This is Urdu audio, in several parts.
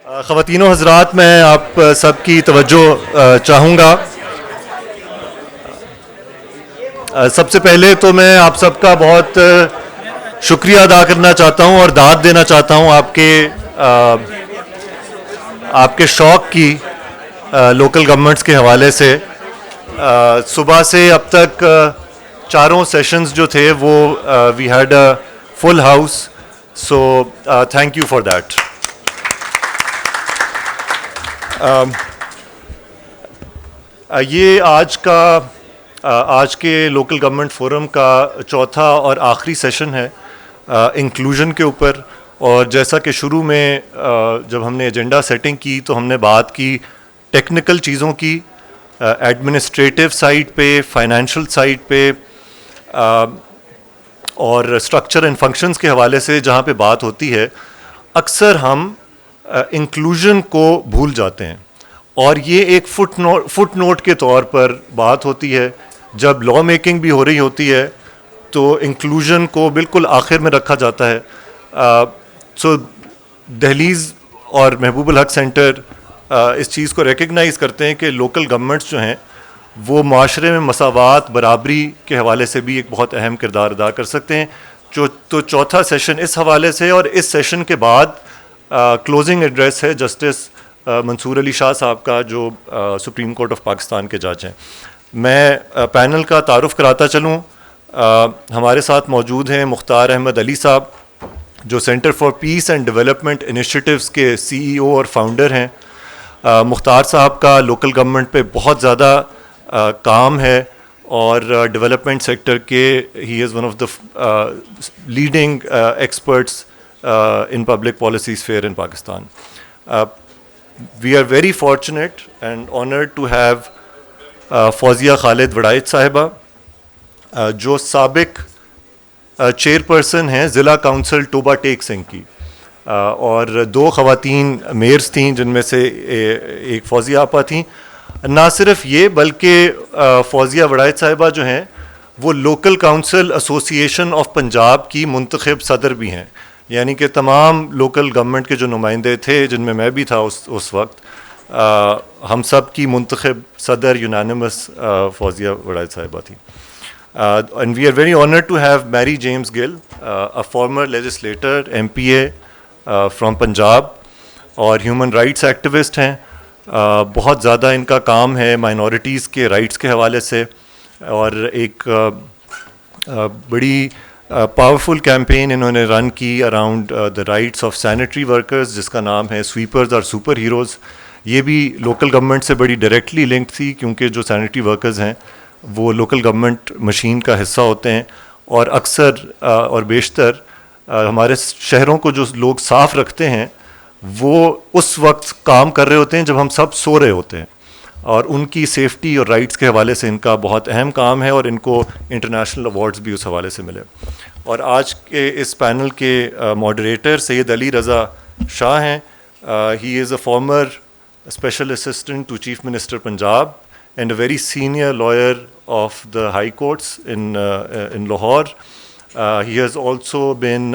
خواتین و حضرات، میں آپ سب کی توجہ چاہوں گا. سب سے پہلے تو میں آپ سب کا بہت شکریہ ادا کرنا چاہتا ہوں اور داد دینا چاہتا ہوں آپ کے شوق کی لوکل گورنمنٹس کے حوالے سے. صبح سے اب تک چاروں سیشنز جو تھے وہ we had a full house, so thank you for that. یہ آج کے لوکل گورنمنٹ فورم کا چوتھا اور آخری سیشن ہے انکلوژن کے اوپر. اور جیسا کہ شروع میں جب ہم نے ایجنڈا سیٹنگ کی تو ہم نے بات کی ٹیکنیکل چیزوں کی، ایڈمنسٹریٹو سائٹ پہ، فائنینشیل سائٹ پہ، اور اسٹرکچر اینڈ فنکشنز کے حوالے سے جہاں پہ بات ہوتی ہے اکثر ہم انکلوژن کو بھول جاتے ہیں، اور یہ ایک فٹ نوٹ کے طور پر بات ہوتی ہے. جب لا میکنگ بھی ہو رہی ہوتی ہے تو انکلوژن کو بالکل آخر میں رکھا جاتا ہے. سو دہلیز اور محبوب الحق سینٹر اس چیز کو ریکگنائز کرتے ہیں کہ لوکل گورنمنٹس جو ہیں وہ معاشرے میں مساوات، برابری کے حوالے سے بھی ایک بہت اہم کردار ادا کر سکتے ہیں. تو چوتھا سیشن اس حوالے سے، اور اس سیشن کے بعد کلوزنگ ایڈریس ہے جسٹس منصور علی شاہ صاحب کا، جو سپریم کورٹ آف پاکستان کے جج ہیں. میں پینل کا تعارف کراتا چلوں. ہمارے ساتھ موجود ہیں مختار احمد علی صاحب، جو centre for piece and development initiatives کے CEO اور فاؤنڈر ہیں. مختار صاحب کا لوکل گورنمنٹ پہ بہت زیادہ کام ہے، اور ڈیولپمنٹ سیکٹر کے he is one of the leading experts in public policy sphere in Pakistan. We are very fortunate and honored to have Fauzia Khalid Warraich صاحبہ، جو سابق چیئرپرسن ہیں ضلع کونسل ٹوبہ ٹیک سنگھ کی، اور دو خواتین میئرز تھیں جن میں سے ایک فوزیہ آپا تھیں. نہ صرف یہ بلکہ فوزیہ وڑائچ صاحبہ جو ہیں وہ لوکل کونسل ایسوسی ایشن آف پنجاب کی منتخب صدر بھی ہیں. یعنی کہ تمام لوکل گورنمنٹ کے جو نمائندے تھے، جن میں میں بھی تھا اس وقت، ہم سب کی منتخب صدر یونانیمس فوزیہ وڑائچ صاحبہ تھی. And we are very honoured to have Mary James Gill, a former legislator MPA from Punjab, اور ہیومن رائٹس ایکٹیوسٹ ہیں. بہت زیادہ ان کا کام ہے مائنورٹیز کے رائٹس کے حوالے سے، اور ایک بڑی پاورفل کیمپین انہوں نے رن کی around the rights of sanitary workers, جس کا نام ہے سویپرز اور سپر ہیروز. یہ بھی لوکل گورنمنٹ سے بڑی ڈائریکٹلی لنکڈ تھی، کیونکہ جو سینیٹری ورکرز ہیں وہ لوکل گورنمنٹ مشین کا حصہ ہوتے ہیں، اور اکثر اور بیشتر ہمارے شہروں کو جو لوگ صاف رکھتے ہیں وہ اس وقت کام کر رہے ہوتے ہیں جب ہم سب سو رہے ہوتے ہیں، اور ان کی سیفٹی اور رائٹس کے حوالے سے ان کا بہت اہم کام ہے، اور ان کو انٹرنیشنل ایوارڈز بھی اس حوالے سے ملے. اور آج کے اس پینل کے ماڈریٹر سید علی رضا شاہ ہیں. He is a former special assistant to chief minister Punjab and a very senior lawyer of the high courts in Lahore. He has also been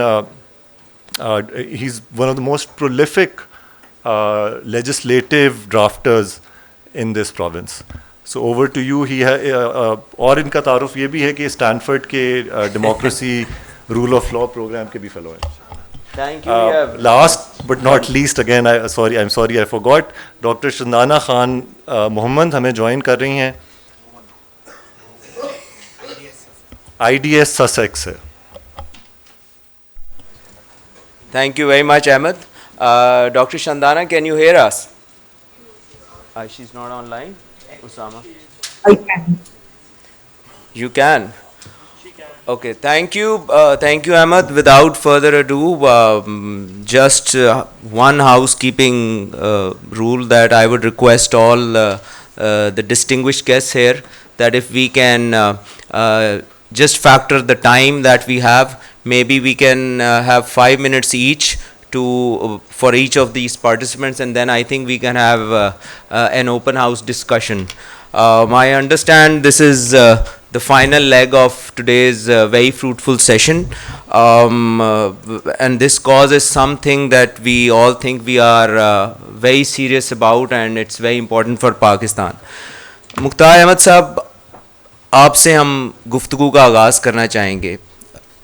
he is one of the most prolific legislative drafters in this province. So over to you. اور ان کا تعارف یہ بھی ہے کہ اسٹینفرڈ کے democracy rule of law program کے بھی فیلو ہیں. Thank you. Last but not least, again, I'm sorry I forgot, doctor Shandana Khan Mohammad ہمیں جوائن کر رہی ہیں IDS سسیکس سے. Thank you very much, Ahmed. Dr. Shandana, can you hear us? She's not online. Usama? I can. You can? She can. Okay, thank you. Thank you, Ahmed. Without further ado, just one housekeeping rule that I would request all the distinguished guests here, that if we can just factor the time that we have, maybe we can have 5 minutes each for each of these participants, and then I think we can have an open house discussion. I understand this is the final leg of today's very fruitful session. And this cause is something that we all think we are very serious about, and it's very important for Pakistan. Mukhtar Ahmed صاحب, آپ سے ہم گفتگو کا آغاز کرنا چاہیں گے.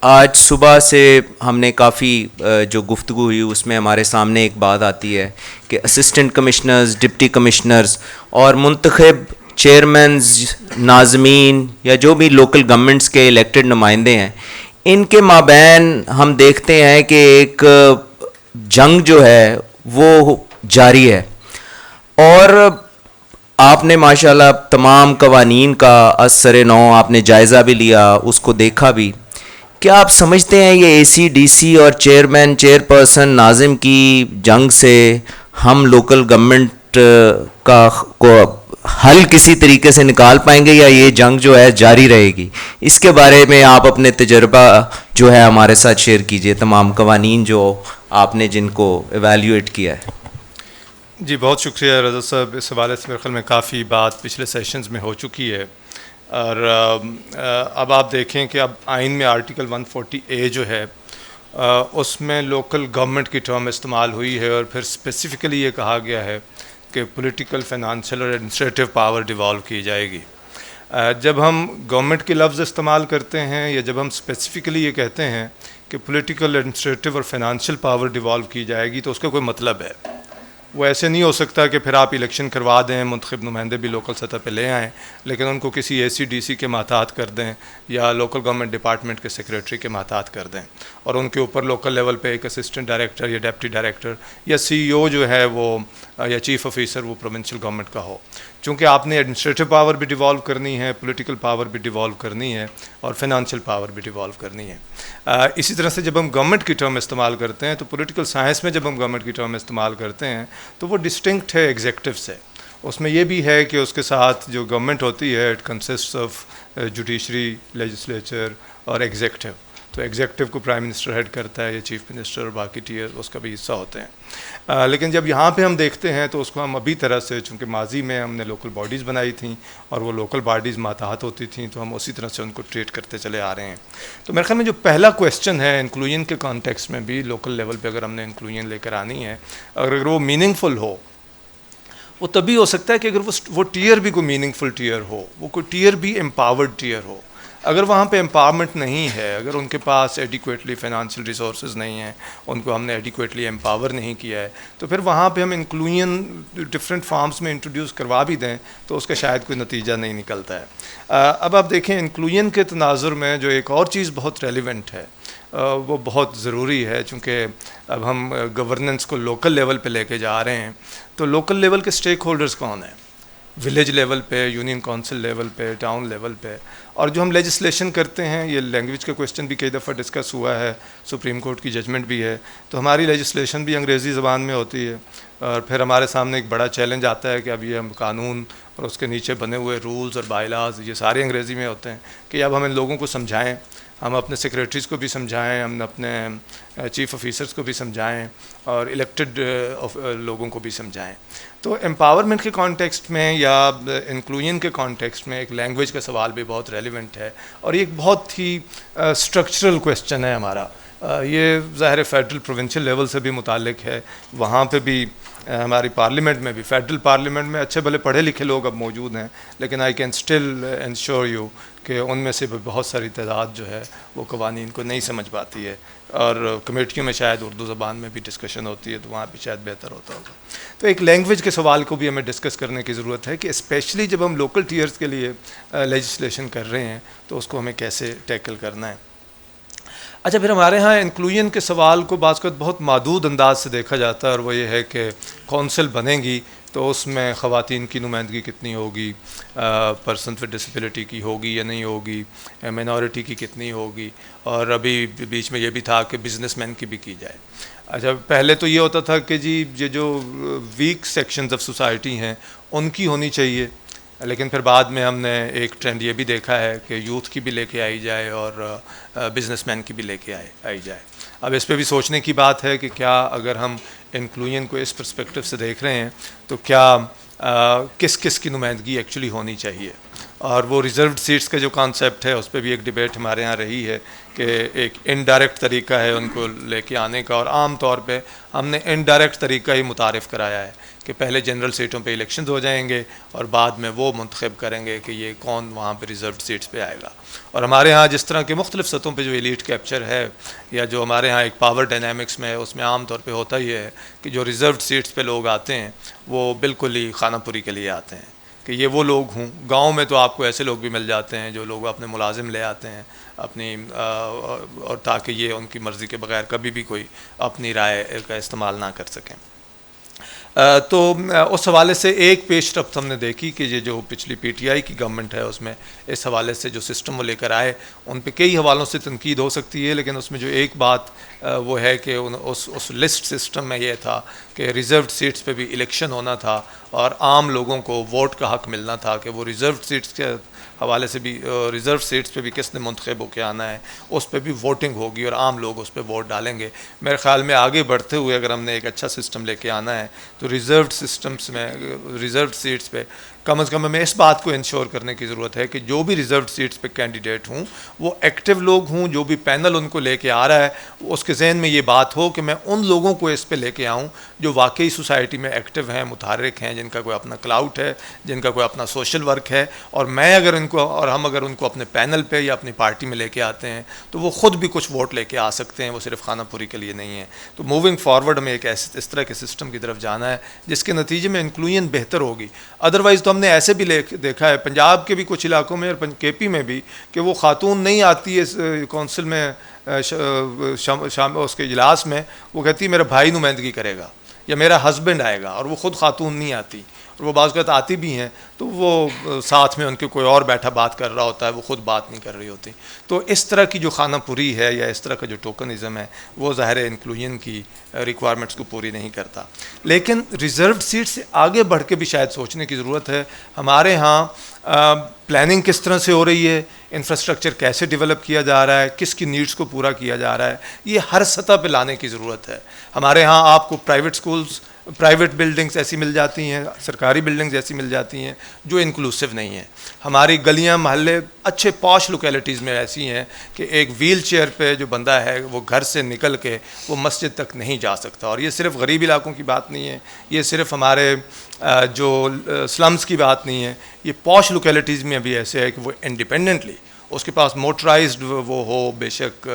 آج صبح سے ہم نے کافی جو گفتگو ہوئی اس میں ہمارے سامنے ایک بات آتی ہے کہ اسسٹنٹ کمشنرز, ڈپٹی کمشنرز اور منتخب چیئرمینز, ناظمین یا جو بھی لوکل گورنمنٹس کے الیکٹڈ نمائندے ہیں, ان کے مابین ہم دیکھتے ہیں کہ ایک جنگ جو ہے وہ جاری ہے. اور آپ نے ماشاءاللہ تمام قوانین کا از سر نو آپ نے جائزہ بھی لیا, اس کو دیکھا بھی. کیا آپ سمجھتے ہیں یہ اے سی, ڈی سی اور چیئرمین, چیئر پرسن, ناظم کی جنگ سے ہم لوکل گورنمنٹ کا کو حل کسی طریقے سے نکال پائیں گے, یا یہ جنگ جو ہے جاری رہے گی؟ اس کے بارے میں آپ اپنے تجربہ جو ہے ہمارے ساتھ شیئر کیجئے, تمام قوانین جو آپ نے جن کو ایویلیویٹ کیا ہے. جی بہت شکریہ رضا صاحب. اس حوالے سے میرے خیال میں کافی بات پچھلے سیشنز میں ہو چکی ہے, اور اب آپ دیکھیں کہ اب آئین میں آرٹیکل 140A جو ہے اس میں لوکل گورنمنٹ کی ٹرم استعمال ہوئی ہے, اور پھر اسپیسیفکلی یہ کہا گیا ہے کہ پولیٹیکل, فائنانشیل اور ایڈمنسٹریٹو پاور ڈیوالو کی جائے گی. جب ہم گورنمنٹ کے لفظ استعمال کرتے ہیں یا جب ہم اسپیسیفکلی یہ کہتے ہیں کہ پولیٹیکل, ایڈمنسٹریٹو اور فائنانشیل پاور ڈیوالو کی جائے گی, تو اس کا کوئی مطلب ہے. وہ ایسے نہیں ہو سکتا کہ پھر آپ الیکشن کروا دیں, منتخب نمائندے بھی لوکل سطح پہ لے آئیں, لیکن ان کو کسی اے سی ڈی سی کے محتاط کر دیں یا لوکل گورنمنٹ ڈپارٹمنٹ کے سیکریٹری کے محتاط کر دیں, اور ان کے اوپر لوکل لیول پہ ایک اسسٹنٹ ڈائریکٹر یا ڈپٹی ڈائریکٹر یا سی ای او جو ہے وہ یا چیف آفیسر وہ پروونشل گورنمنٹ کا ہو. چونکہ آپ نے ایڈمنسٹریٹو پاور بھی ڈیوالو کرنی ہے, پولیٹیکل پاور بھی ڈیوالو کرنی ہے, اور فائنانشیل پاور بھی ڈیوالو کرنی ہے. اسی طرح سے جب ہم گورنمنٹ کی ٹرم استعمال کرتے ہیں تو پولیٹیکل سائنس میں جب ہم گورنمنٹ کی ٹرم استعمال کرتے ہیں تو وہ ڈسٹنکٹ ہے ایگزیکٹو سے. اس میں یہ بھی ہے کہ اس کے ساتھ جو گورنمنٹ ہوتی ہے it consist of judiciary, legislature اور ایگزیکٹو. تو ایگزیکٹو کو پرائم منسٹر ہیڈ کرتا ہے یا چیف منسٹر, اور باقی ٹیئر اس کا بھی حصہ ہوتے ہیں. لیکن جب یہاں پہ ہم دیکھتے ہیں تو اس کو ہم ابھی طرح سے, چونکہ ماضی میں ہم نے لوکل باڈیز بنائی تھیں اور وہ لوکل باڈیز ماتحت ہوتی تھیں, تو ہم اسی طرح سے ان کو ٹریٹ کرتے چلے آ رہے ہیں. تو میرے خیال میں جو پہلا کویسچن ہے انکلوژن کے کانٹیکس میں بھی, لوکل لیول پہ اگر ہم نے انکلوژن لے کر آنی ہے, اگر وہ میننگ فل ہو, وہ تبھی ہو سکتا ہے کہ اگر وہ ٹیئر بھی کوئی میننگ فل ٹیئر ہو, وہ کوئی ٹیئر بھی امپاورڈ ٹیئر ہو. اگر وہاں پہ امپاورمنٹ نہیں ہے, اگر ان کے پاس ایڈیکویٹلی فائنانشیل ریسورسز نہیں ہیں, ان کو ہم نے ایڈیکویٹلی امپاور نہیں کیا ہے, تو پھر وہاں پہ ہم انکلوژن ڈفرینٹ فارمز میں انٹروڈیوس کروا بھی دیں تو اس کا شاید کوئی نتیجہ نہیں نکلتا ہے. اب آپ دیکھیں انکلوژن کے تناظر میں جو ایک اور چیز بہت ریلیونٹ ہے, وہ بہت ضروری ہے, چونکہ اب ہم گورننس کو لوکل لیول پہ لے کے جا رہے ہیں. تو لوکل لیول کے اسٹیک ہولڈرز کون ہیں؟ ولیج لیول پہ, یونین کونسل لیول پہ, ٹاؤن لیول پہ. اور جو ہم لیجسلیشن کرتے ہیں, یہ لینگویج کا کویسچن بھی کئی دفعہ ڈسکس ہوا ہے, سپریم کورٹ کی ججمنٹ بھی ہے, تو ہماری لیجسلیشن بھی انگریزی زبان میں ہوتی ہے. اور پھر ہمارے سامنے ایک بڑا چیلنج آتا ہے کہ اب یہ ہم قانون اور اس کے نیچے بنے ہوئے رولز اور بائی لاز یہ سارے انگریزی میں ہوتے ہیں, کہ اب ہم ان لوگوں کو سمجھائیں, ہم اپنے سیکریٹریز کو بھی سمجھائیں, ہم اپنے چیف آفیسرز کو بھی سمجھائیں, اور الیکٹڈ لوگوں کو بھی سمجھائیں. تو امپاورمنٹ کے کانٹیکسٹ میں یا انکلوژن کے کانٹیکسٹ میں ایک لینگویج کا سوال بھی بہت ریلیونٹ ہے, اور یہ ایک بہت ہی اسٹرکچرل کویسچن ہے ہمارا. یہ ظاہر فیڈرل پروونشل لیول سے بھی متعلق ہے. وہاں پہ بھی ہماری پارلیمنٹ میں بھی, فیڈرل پارلیمنٹ میں اچھے بھلے پڑھے لکھے لوگ اب موجود ہیں, لیکن I can still ensure you کہ ان میں سے بھی بہت ساری تعداد جو ہے وہ قوانین کو نہیں سمجھ پاتی ہے, اور کمیٹیوں میں شاید اردو زبان میں بھی ڈسکشن ہوتی ہے, تو وہاں بھی شاید بہتر ہوتا ہوگا. تو ایک لینگویج کے سوال کو بھی ہمیں ڈسکس کرنے کی ضرورت ہے کہ اسپیشلی جب ہم لوکل ٹیئرز کے لیے لیجسلیشن کر رہے ہیں تو اس کو ہمیں کیسے ٹیکل کرنا ہے. اچھا, پھر ہمارے ہاں انکلوژن کے سوال کو بعض وقت بہت محدود انداز سے دیکھا جاتا ہے, اور وہ یہ ہے کہ کونسل بنے گی تو اس میں خواتین کی نمائندگی کتنی ہوگی, پرسن ود ڈسیبلٹی کی ہوگی یا نہیں ہوگی, مائنورٹی کی کتنی ہوگی, اور ابھی بیچ میں یہ بھی تھا کہ بزنس مین کی بھی کی جائے. اچھا, پہلے تو یہ ہوتا تھا کہ جی یہ جو ویک سیکشنز آف سوسائٹی ہیں ان کی ہونی چاہیے, لیکن پھر بعد میں ہم نے ایک ٹرینڈ یہ بھی دیکھا ہے کہ یوتھ کی بھی لے کے آئی جائے اور بزنس مین کی بھی لے کے آئی جائے. اب اس پہ بھی سوچنے کی بات ہے کہ کیا اگر ہم انکلوژن کو اس پرسپیکٹو سے دیکھ رہے ہیں تو کیا کس کس کی نمائندگی ایکچولی ہونی چاہیے. اور وہ ریزروڈ سیٹس کا جو کانسیپٹ ہے اس پہ بھی ایک ڈبیٹ ہمارے ہاں رہی ہے کہ ایک انڈائریکٹ طریقہ ہے ان کو لے کے آنے کا، اور عام طور پہ ہم نے انڈائریکٹ طریقہ ہی متعارف کرایا ہے کہ پہلے جنرل سیٹوں پہ الیکشنز ہو جائیں گے اور بعد میں وہ منتخب کریں گے کہ یہ کون وہاں پہ ریزروڈ سیٹس پہ آئے گا. اور ہمارے ہاں جس طرح کے مختلف سطحوں پہ جو ایلیٹ کیپچر ہے یا جو ہمارے ہاں ایک پاور ڈائنامکس میں اس میں عام طور پہ ہوتا ہی ہے کہ جو ریزروڈ سیٹس پہ لوگ آتے ہیں وہ بالکل ہی خانہ پوری کے لیے آتے ہیں کہ یہ وہ لوگ ہوں. گاؤں میں تو آپ کو ایسے لوگ بھی مل جاتے ہیں جو لوگ اپنے ملازم لے آتے ہیں اپنی اور تاکہ یہ ان کی مرضی کے بغیر کبھی بھی کوئی اپنی رائے کا استعمال نہ کر سکیں. تو اس حوالے سے ایک پیش رفت ہم نے دیکھی کہ یہ جو پچھلی پی ٹی آئی کی گورنمنٹ ہے اس میں اس حوالے سے جو سسٹم وہ لے کر آئے ان پہ کئی حوالوں سے تنقید ہو سکتی ہے، لیکن اس میں جو ایک بات وہ ہے کہ اس لسٹ سسٹم میں یہ تھا کہ ریزروڈ سیٹس پہ بھی الیکشن ہونا تھا اور عام لوگوں کو ووٹ کا حق ملنا تھا کہ وہ ریزروڈ سیٹس کے حوالے سے بھی ریزرو سیٹس پہ بھی کس نے منتخب ہو کے آنا ہے اس پہ بھی ووٹنگ ہوگی اور عام لوگ اس پہ ووٹ ڈالیں گے. میرے خیال میں آگے بڑھتے ہوئے اگر ہم نے ایک اچھا سسٹم لے کے آنا ہے تو ریزروڈ سسٹمس میں ریزروڈ سیٹس پہ کم از کم ہمیں اس بات کو انشور کرنے کی ضرورت ہے کہ جو بھی ریزروڈ سیٹس پہ کینڈیڈیٹ ہوں وہ ایکٹیو لوگ ہوں. جو بھی پینل ان کو لے کے آ رہا ہے اس کے ذہن میں یہ بات ہو کہ میں ان لوگوں کو اس پہ لے کے آؤں جو واقعی سوسائٹی میں ایکٹیو ہیں، متحرک ہیں، جن کا کوئی اپنا کلاؤٹ ہے، جن کا کوئی اپنا سوشل ورک ہے. اور میں اگر ان کو اور ہم اگر ان کو اپنے پینل پہ یا اپنی پارٹی میں لے کے آتے ہیں تو وہ خود بھی کچھ ووٹ لے کے آ سکتے ہیں، وہ صرف خانہ پوری کے لیے نہیں ہے. تو موونگ فارورڈ ہمیں ایک اس طرح کے سسٹم کی طرف جانا ہے جس کے نتیجے میں انکلوژن بہتر ہوگی. ادروائز تو ہم نے ایسے بھی دیکھا ہے پنجاب کے بھی کچھ علاقوں میں اور کے پی میں بھی کہ وہ خاتون نہیں آتی ہے کونسل میں شام اس کے اجلاس میں، وہ کہتی ہے میرا بھائی نمائندگی کرے گا یا میرا ہسبینڈ آئے گا، اور وہ خود خاتون نہیں آتی. اور وہ بعض اوقات آتی بھی ہیں تو وہ ساتھ میں ان کے کوئی اور بیٹھا بات کر رہا ہوتا ہے، وہ خود بات نہیں کر رہی ہوتی. تو اس طرح کی جو خانہ پوری ہے یا اس طرح کا جو ٹوکنزم ہے وہ ظاہر انکلوژن کی ریکوائرمنٹس کو پوری نہیں کرتا. لیکن ریزروڈ سیٹ سے آگے بڑھ کے بھی شاید سوچنے کی ضرورت ہے. ہمارے ہاں پلاننگ کس طرح سے ہو رہی ہے، انفراسٹرکچر کیسے ڈیولپ کیا جا رہا ہے، کس کی نیڈس کو پورا کیا جا رہا ہے، یہ ہر سطح پہ لانے کی ضرورت ہے. ہمارے ہاں آپ کو پرائیویٹ سکولز، پرائیویٹ بلڈنگز ایسی مل جاتی ہیں، سرکاری بلڈنگز ایسی مل جاتی ہیں جو انکلوسیو نہیں ہیں. ہماری گلیاں محلے اچھے پاش لوکیلٹیز میں ایسی ہیں کہ ایک ویل چیئر پہ جو بندہ ہے وہ گھر سے نکل کے وہ مسجد تک نہیں جا سکتا. اور یہ صرف غریب علاقوں کی بات نہیں ہے، یہ صرف ہمارے جو سلمز کی بات نہیں ہے، یہ پاش لوکیلٹیز میں بھی ایسے ہے کہ وہ انڈیپینڈنٹلی اس کے پاس موٹرائزڈ وہ ہو بے شک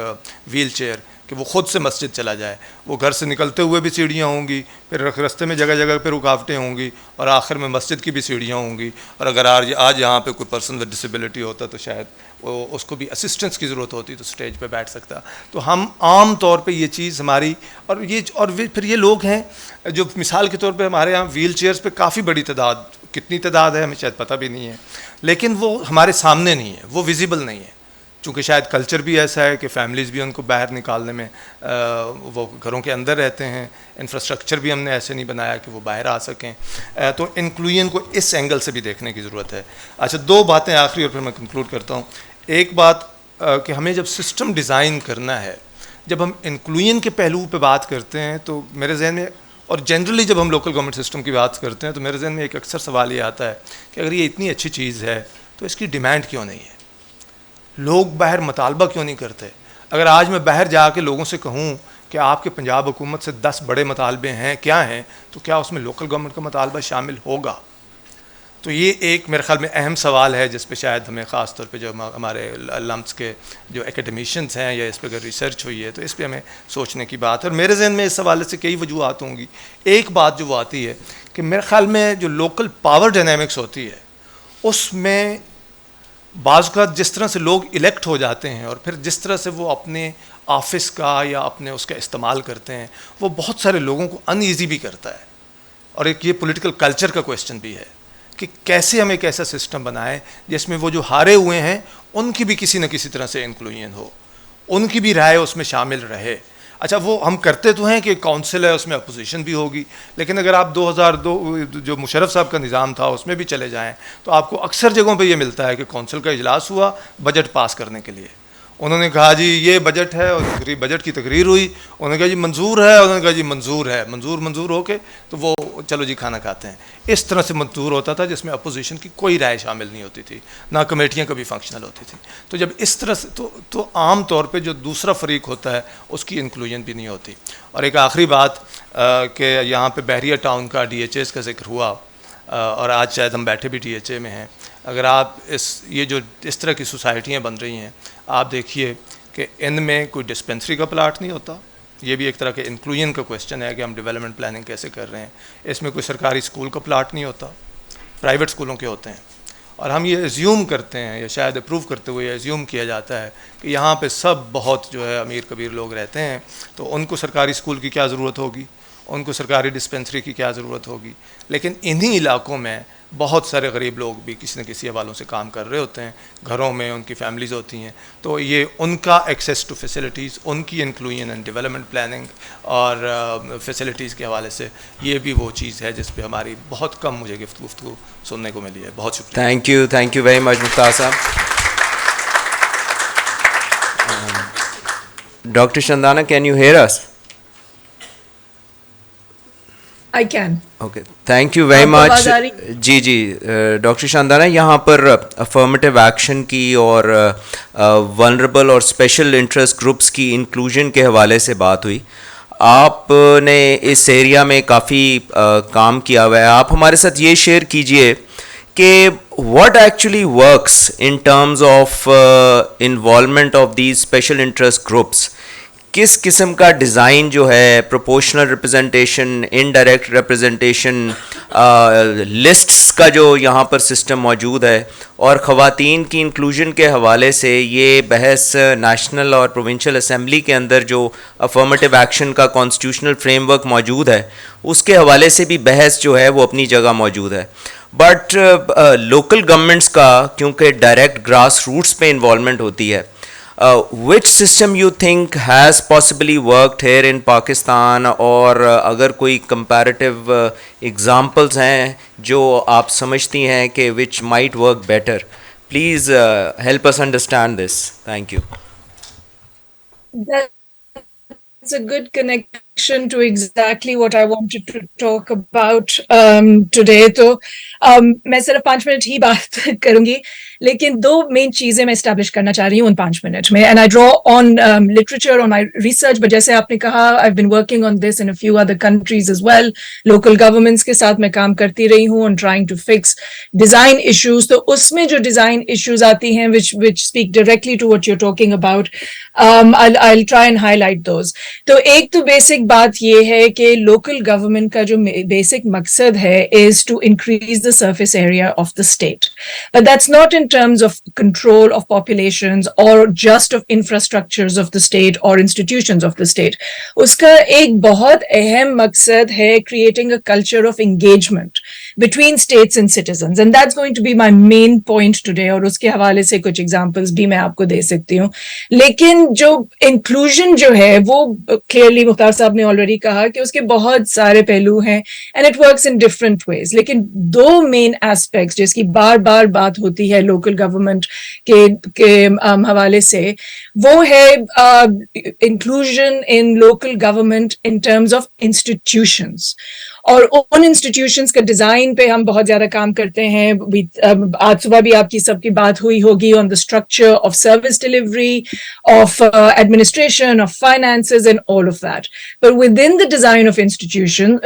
ویل چیئر کہ وہ خود سے مسجد چلا جائے. وہ گھر سے نکلتے ہوئے بھی سیڑھیاں ہوں گی، پھر رستے میں جگہ جگہ پہ رکاوٹیں ہوں گی، اور آخر میں مسجد کی بھی سیڑھیاں ہوں گی. اور اگر آج یہاں پہ کوئی پرسن ود ڈسیبلٹی ہوتا تو شاید اس کو بھی اسسٹنس کی ضرورت ہوتی تو سٹیج پہ بیٹھ سکتا. تو ہم عام طور پہ یہ چیز ہماری اور پھر یہ لوگ ہیں جو مثال کے طور پہ ہمارے یہاں ویل چیئرز پہ کافی بڑی تعداد، کتنی تعداد ہے ہمیں شاید پتہ بھی نہیں ہے، لیکن وہ ہمارے سامنے نہیں ہے، وہ ویزیبل نہیں ہے. چونکہ شاید کلچر بھی ایسا ہے کہ فیملیز بھی ان کو باہر نکالنے میں وہ گھروں کے اندر رہتے ہیں، انفراسٹرکچر بھی ہم نے ایسے نہیں بنایا کہ وہ باہر آ سکیں. تو انکلوژن کو اس اینگل سے بھی دیکھنے کی ضرورت ہے. اچھا، دو باتیں آخری اور پھر میں کنکلوڈ کرتا ہوں. ایک بات کہ ہمیں جب سسٹم ڈیزائن کرنا ہے، جب ہم انکلوژن کے پہلو پہ بات کرتے ہیں تو میرے ذہن میں، اور جنرلی جب ہم لوکل گورنمنٹ سسٹم کی بات کرتے ہیں تو میرے ذہن میں ایک اکثر سوال یہ آتا ہے کہ اگر یہ اتنی اچھی چیز ہے تو اس کی ڈیمانڈ کیوں نہیں ہے؟ لوگ باہر مطالبہ کیوں نہیں کرتے؟ اگر آج میں باہر جا کے لوگوں سے کہوں کہ آپ کے پنجاب حکومت سے 10 بڑے مطالبے ہیں، کیا ہیں، تو کیا اس میں لوکل گورنمنٹ کا مطالبہ شامل ہوگا؟ تو یہ ایک میرے خیال میں اہم سوال ہے جس پہ شاید ہمیں خاص طور پہ جو ہمارے لمس کے جو اکیڈمیشنز ہیں یا اس پہ اگر ریسرچ ہوئی ہے تو اس پہ ہمیں سوچنے کی بات ہے. اور میرے ذہن میں اس حوالے سے کئی وجوہات ہوں گی. ایک بات جو وہ آتی ہے کہ میرے خیال میں جو لوکل پاور ڈائنامکس ہوتی ہے اس میں بعض اوقات جس طرح سے لوگ الیکٹ ہو جاتے ہیں اور پھر جس طرح سے وہ اپنے آفس کا یا اپنے اس کا استعمال کرتے ہیں وہ بہت سارے لوگوں کو ان ایزی بھی کرتا ہے. اور ایک یہ پولیٹیکل کلچر کا کویسچن بھی ہے کہ کیسے ہم ایک ایسا سسٹم بنائیں جس میں وہ جو ہارے ہوئے ہیں ان کی بھی کسی نہ کسی طرح سے انکلوژن ہو، ان کی بھی رائے اس میں شامل رہے. اچھا، وہ ہم کرتے تو ہیں کہ کونسل ہے اس میں اپوزیشن بھی ہوگی، لیکن اگر آپ 2002 جو مشرف صاحب کا نظام تھا اس میں بھی چلے جائیں تو آپ کو اکثر جگہوں پہ یہ ملتا ہے کہ کونسل کا اجلاس ہوا بجٹ پاس کرنے کے لیے. انہوں نے کہا جی یہ بجٹ ہے، اور بجٹ کی تقریر ہوئی، انہوں نے کہا جی منظور ہے، انہوں نے کہا جی منظور ہے، منظور ہو کے تو وہ چلو جی کھانا کھاتے ہیں. اس طرح سے منظور ہوتا تھا جس میں اپوزیشن کی کوئی رائے شامل نہیں ہوتی تھی, نہ کمیٹیاں کبھی فنکشنل ہوتی تھیں. تو جب اس طرح سے تو عام طور پہ جو دوسرا فریق ہوتا ہے اس کی انکلوژن بھی نہیں ہوتی. اور ایک آخری بات کہ یہاں پہ بحریہ ٹاؤن کا ڈی ایچ ایز کا ذکر ہوا, اور آج شاید ہم بیٹھے بھی ڈی ایچ اے میں ہیں. اگر آپ یہ جو اس طرح کی سوسائٹیاں بن رہی ہیں, آپ دیکھیے کہ ان میں کوئی ڈسپینسری کا پلاٹ نہیں ہوتا. یہ بھی ایک طرح کے انکلوژن کا کویشچن ہے کہ ہم ڈیولپمنٹ پلاننگ کیسے کر رہے ہیں. اس میں کوئی سرکاری اسکول کا پلاٹ نہیں ہوتا, پرائیویٹ اسکولوں کے ہوتے ہیں. اور ہم یہ ایزیوم کرتے ہیں, یا شاید اپروو کرتے ہوئے ایزیوم کیا جاتا ہے کہ یہاں پہ سب بہت جو ہے امیر کبیر لوگ رہتے ہیں, تو ان کو سرکاری اسکول کی کیا ضرورت ہوگی, ان کو سرکاری ڈسپینسری کی کیا ضرورت ہوگی. لیکن انہی علاقوں میں بہت سارے غریب لوگ بھی کسی نہ کسی حوالوں سے کام کر رہے ہوتے ہیں, گھروں میں ان کی فیملیز ہوتی ہیں. تو یہ ان کا ایکسیس ٹو فیسلٹیز, ان کی انکلوژن اینڈ ڈیولپمنٹ پلاننگ اور فیسلٹیز کے حوالے سے یہ بھی وہ چیز ہے جس پہ ہماری بہت کم مجھے گفتگو سننے کو ملی ہے. بہت شکریہ. Thank you very much Mukhtar صاحب. Doctor Shandana, can you hear us? I can. Okay, thank you very much. جی ڈاکٹر شاندانہ, یہاں پر افرمیٹیو ایکشن کی اور ولنریبل اور اسپیشل انٹرسٹ گروپس کی انکلوژن کے حوالے سے بات ہوئی. آپ نے اس ایریا میں کافی کام کیا ہوا ہے. آپ ہمارے ساتھ یہ شیئر کیجئے کہ what actually works in terms of involvement of these special interest groups. کس قسم کا ڈیزائن جو ہے, proportional representation, indirect representation, lists کا جو یہاں پر سسٹم موجود ہے, اور خواتین کی انکلوژن کے حوالے سے یہ بحث نیشنل اور پروونشل اسمبلی کے اندر جو افرمیٹیو ایکشن کا کانسٹیٹیوشنل فریم ورک موجود ہے اس کے حوالے سے بھی بحث جو ہے وہ اپنی جگہ موجود ہے. بٹ لوکل گورنمنٹس کا کیونکہ ڈائریکٹ گراس روٹس پہ انوالومنٹ ہوتی ہے, which system you think has possibly worked here in Pakistan, اور اگر کوئی comparative examples ہیں جو آپ سمجھتی ہیں کہ which might work better, please help us understand this. Thank you. That's a good connection to exactly what I wanted to talk about today. تو میں صرف 5 منٹ ہی بات کروں گی, لیکن 2 مین چیزیں میں اسٹیبلش کرنا چاہ رہی ہوں ان 5 منٹ میں. And I draw on literature, on my research, but جیسے آپ نے کہا I been working on this in a few other countries as well. Local governments کے ساتھ میں کام کرتی رہی ہوں on trying to fix design issues. تو اس میں جو ڈیزائن ایشوز آتی ہیں which speak directly to what you're talking about, I'll try and highlight those. تو ایک تو بیسک بات یہ ہے کہ لوکل گورنمنٹ کا جو بیسک مقصد ہے is to increase the surface area of the state, but that's not in terms of control of populations or just of infrastructures of the state or institutions of the state. اس کا ایک بہت اہم مقصد ہے creating a culture of engagement between states and citizens, and that's going to be my main point today. اور اس کے حوالے سے کچھ examples بھی میں آپ کو دے سکتی ہوں. لیکن جو inclusion جو ہے وہ clearly مختار صاحب نے already کہا کہ اس کے بہت سارے پہلو ہیں and it works in different ways. لیکن 2 main aspects جس کی بار بار بات ہوتی ہے لوکل گورنمنٹ کے حوالے سے, وہ ہے inclusion in local government in terms of institutions. اور ان انسٹیٹیوشنس کا ڈیزائن پہ ہم بہت زیادہ کام کرتے ہیں. آج صبح بھی آپ کی سب کی بات ہوئی ہوگی on the structure of service delivery, of administration, of finances and all of that. But within the design of institution,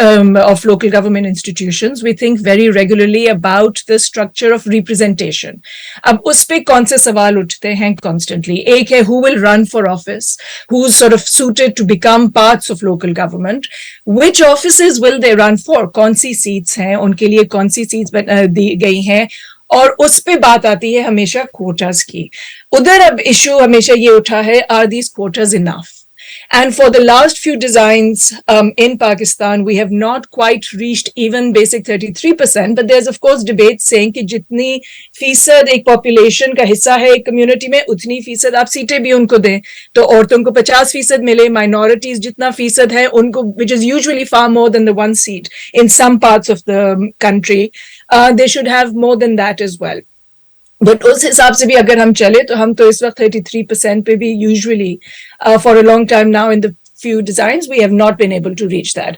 of local government institutions, we think very regularly about the structure of representation. اب اس پہ کون سے سوال اٹھتے ہیں constantly. ایک ہے who will run for office, who's sort of suited to become parts of local government, which offices will they run for, کون سی seats ہیں ان کے لیے, کون سی seats دی گئی ہیں. اور اس پہ بات آتی ہے ہمیشہ quotas کی. ادھر اب ایشو ہمیشہ یہ اٹھا ہے, are these quotas enough? And for the last few designs in Pakistan, we have not quite reached even basic 33%, but there's of course debate saying کہ جتنی فیصد ایک population کا حصہ ہے ایک community میں, اتنی فیصد آپ سیٹیں بھی ان کو دیں. تو عورتوں کو 50% ملے, minorities جتنا فیصد ہے ان کو, which is usually far more than the 1 seat in some parts of the country, they should have more than that as well. But اس حساب سے بھی اگر ہم چلے تو ہم تو اس وقت 33% پہ بھی usually for a long time now in the few designs, we have not been able to reach that.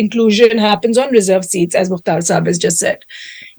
inclusion happens on reserved seats, as Mukhtar Saab has just said.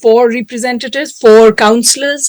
for representatives, for councillors,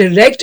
direct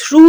through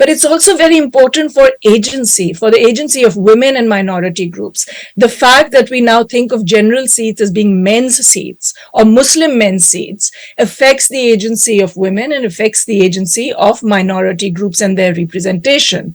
But it's also very important for the agency of women and minority groups. The fact that we now think of general seats as being men's seats or Muslim men's seats affects the agency of women and affects the agency of minority groups and their representation.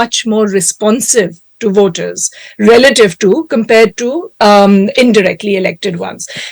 much more responsive to voters relative to compared to indirectly elected ones.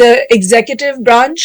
the executive branch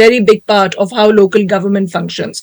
very big part of how local government functions.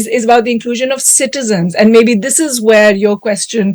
is about the inclusion of citizens, and maybe this is where your question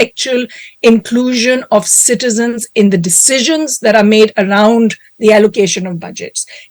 actual inclusion of citizens in the decisions that are made around the allocation of budgets.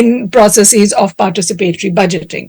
in processes of participatory budgeting.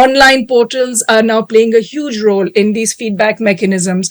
Online portals are now playing a huge role in these feedback mechanisms.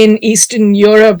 in Eastern Europe,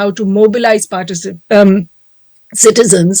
how to mobilize citizens,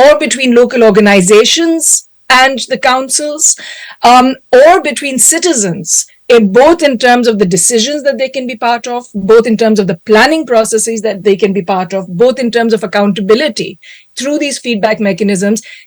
or between local organizations and the councils, or between citizens, both in terms of the decisions that they can be part of, both in terms of the planning processes that they can be part of, both in terms of accountability through these feedback mechanisms.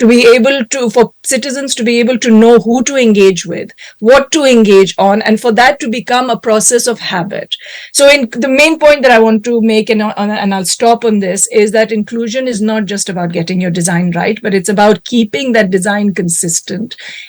to be able to, for citizens to be able to know who to engage with, what to engage on, and for that to become a process of habit. So the main point that I want to make, and I'll stop on this, is that inclusion is not just about getting your design right, but it's about keeping that design consistent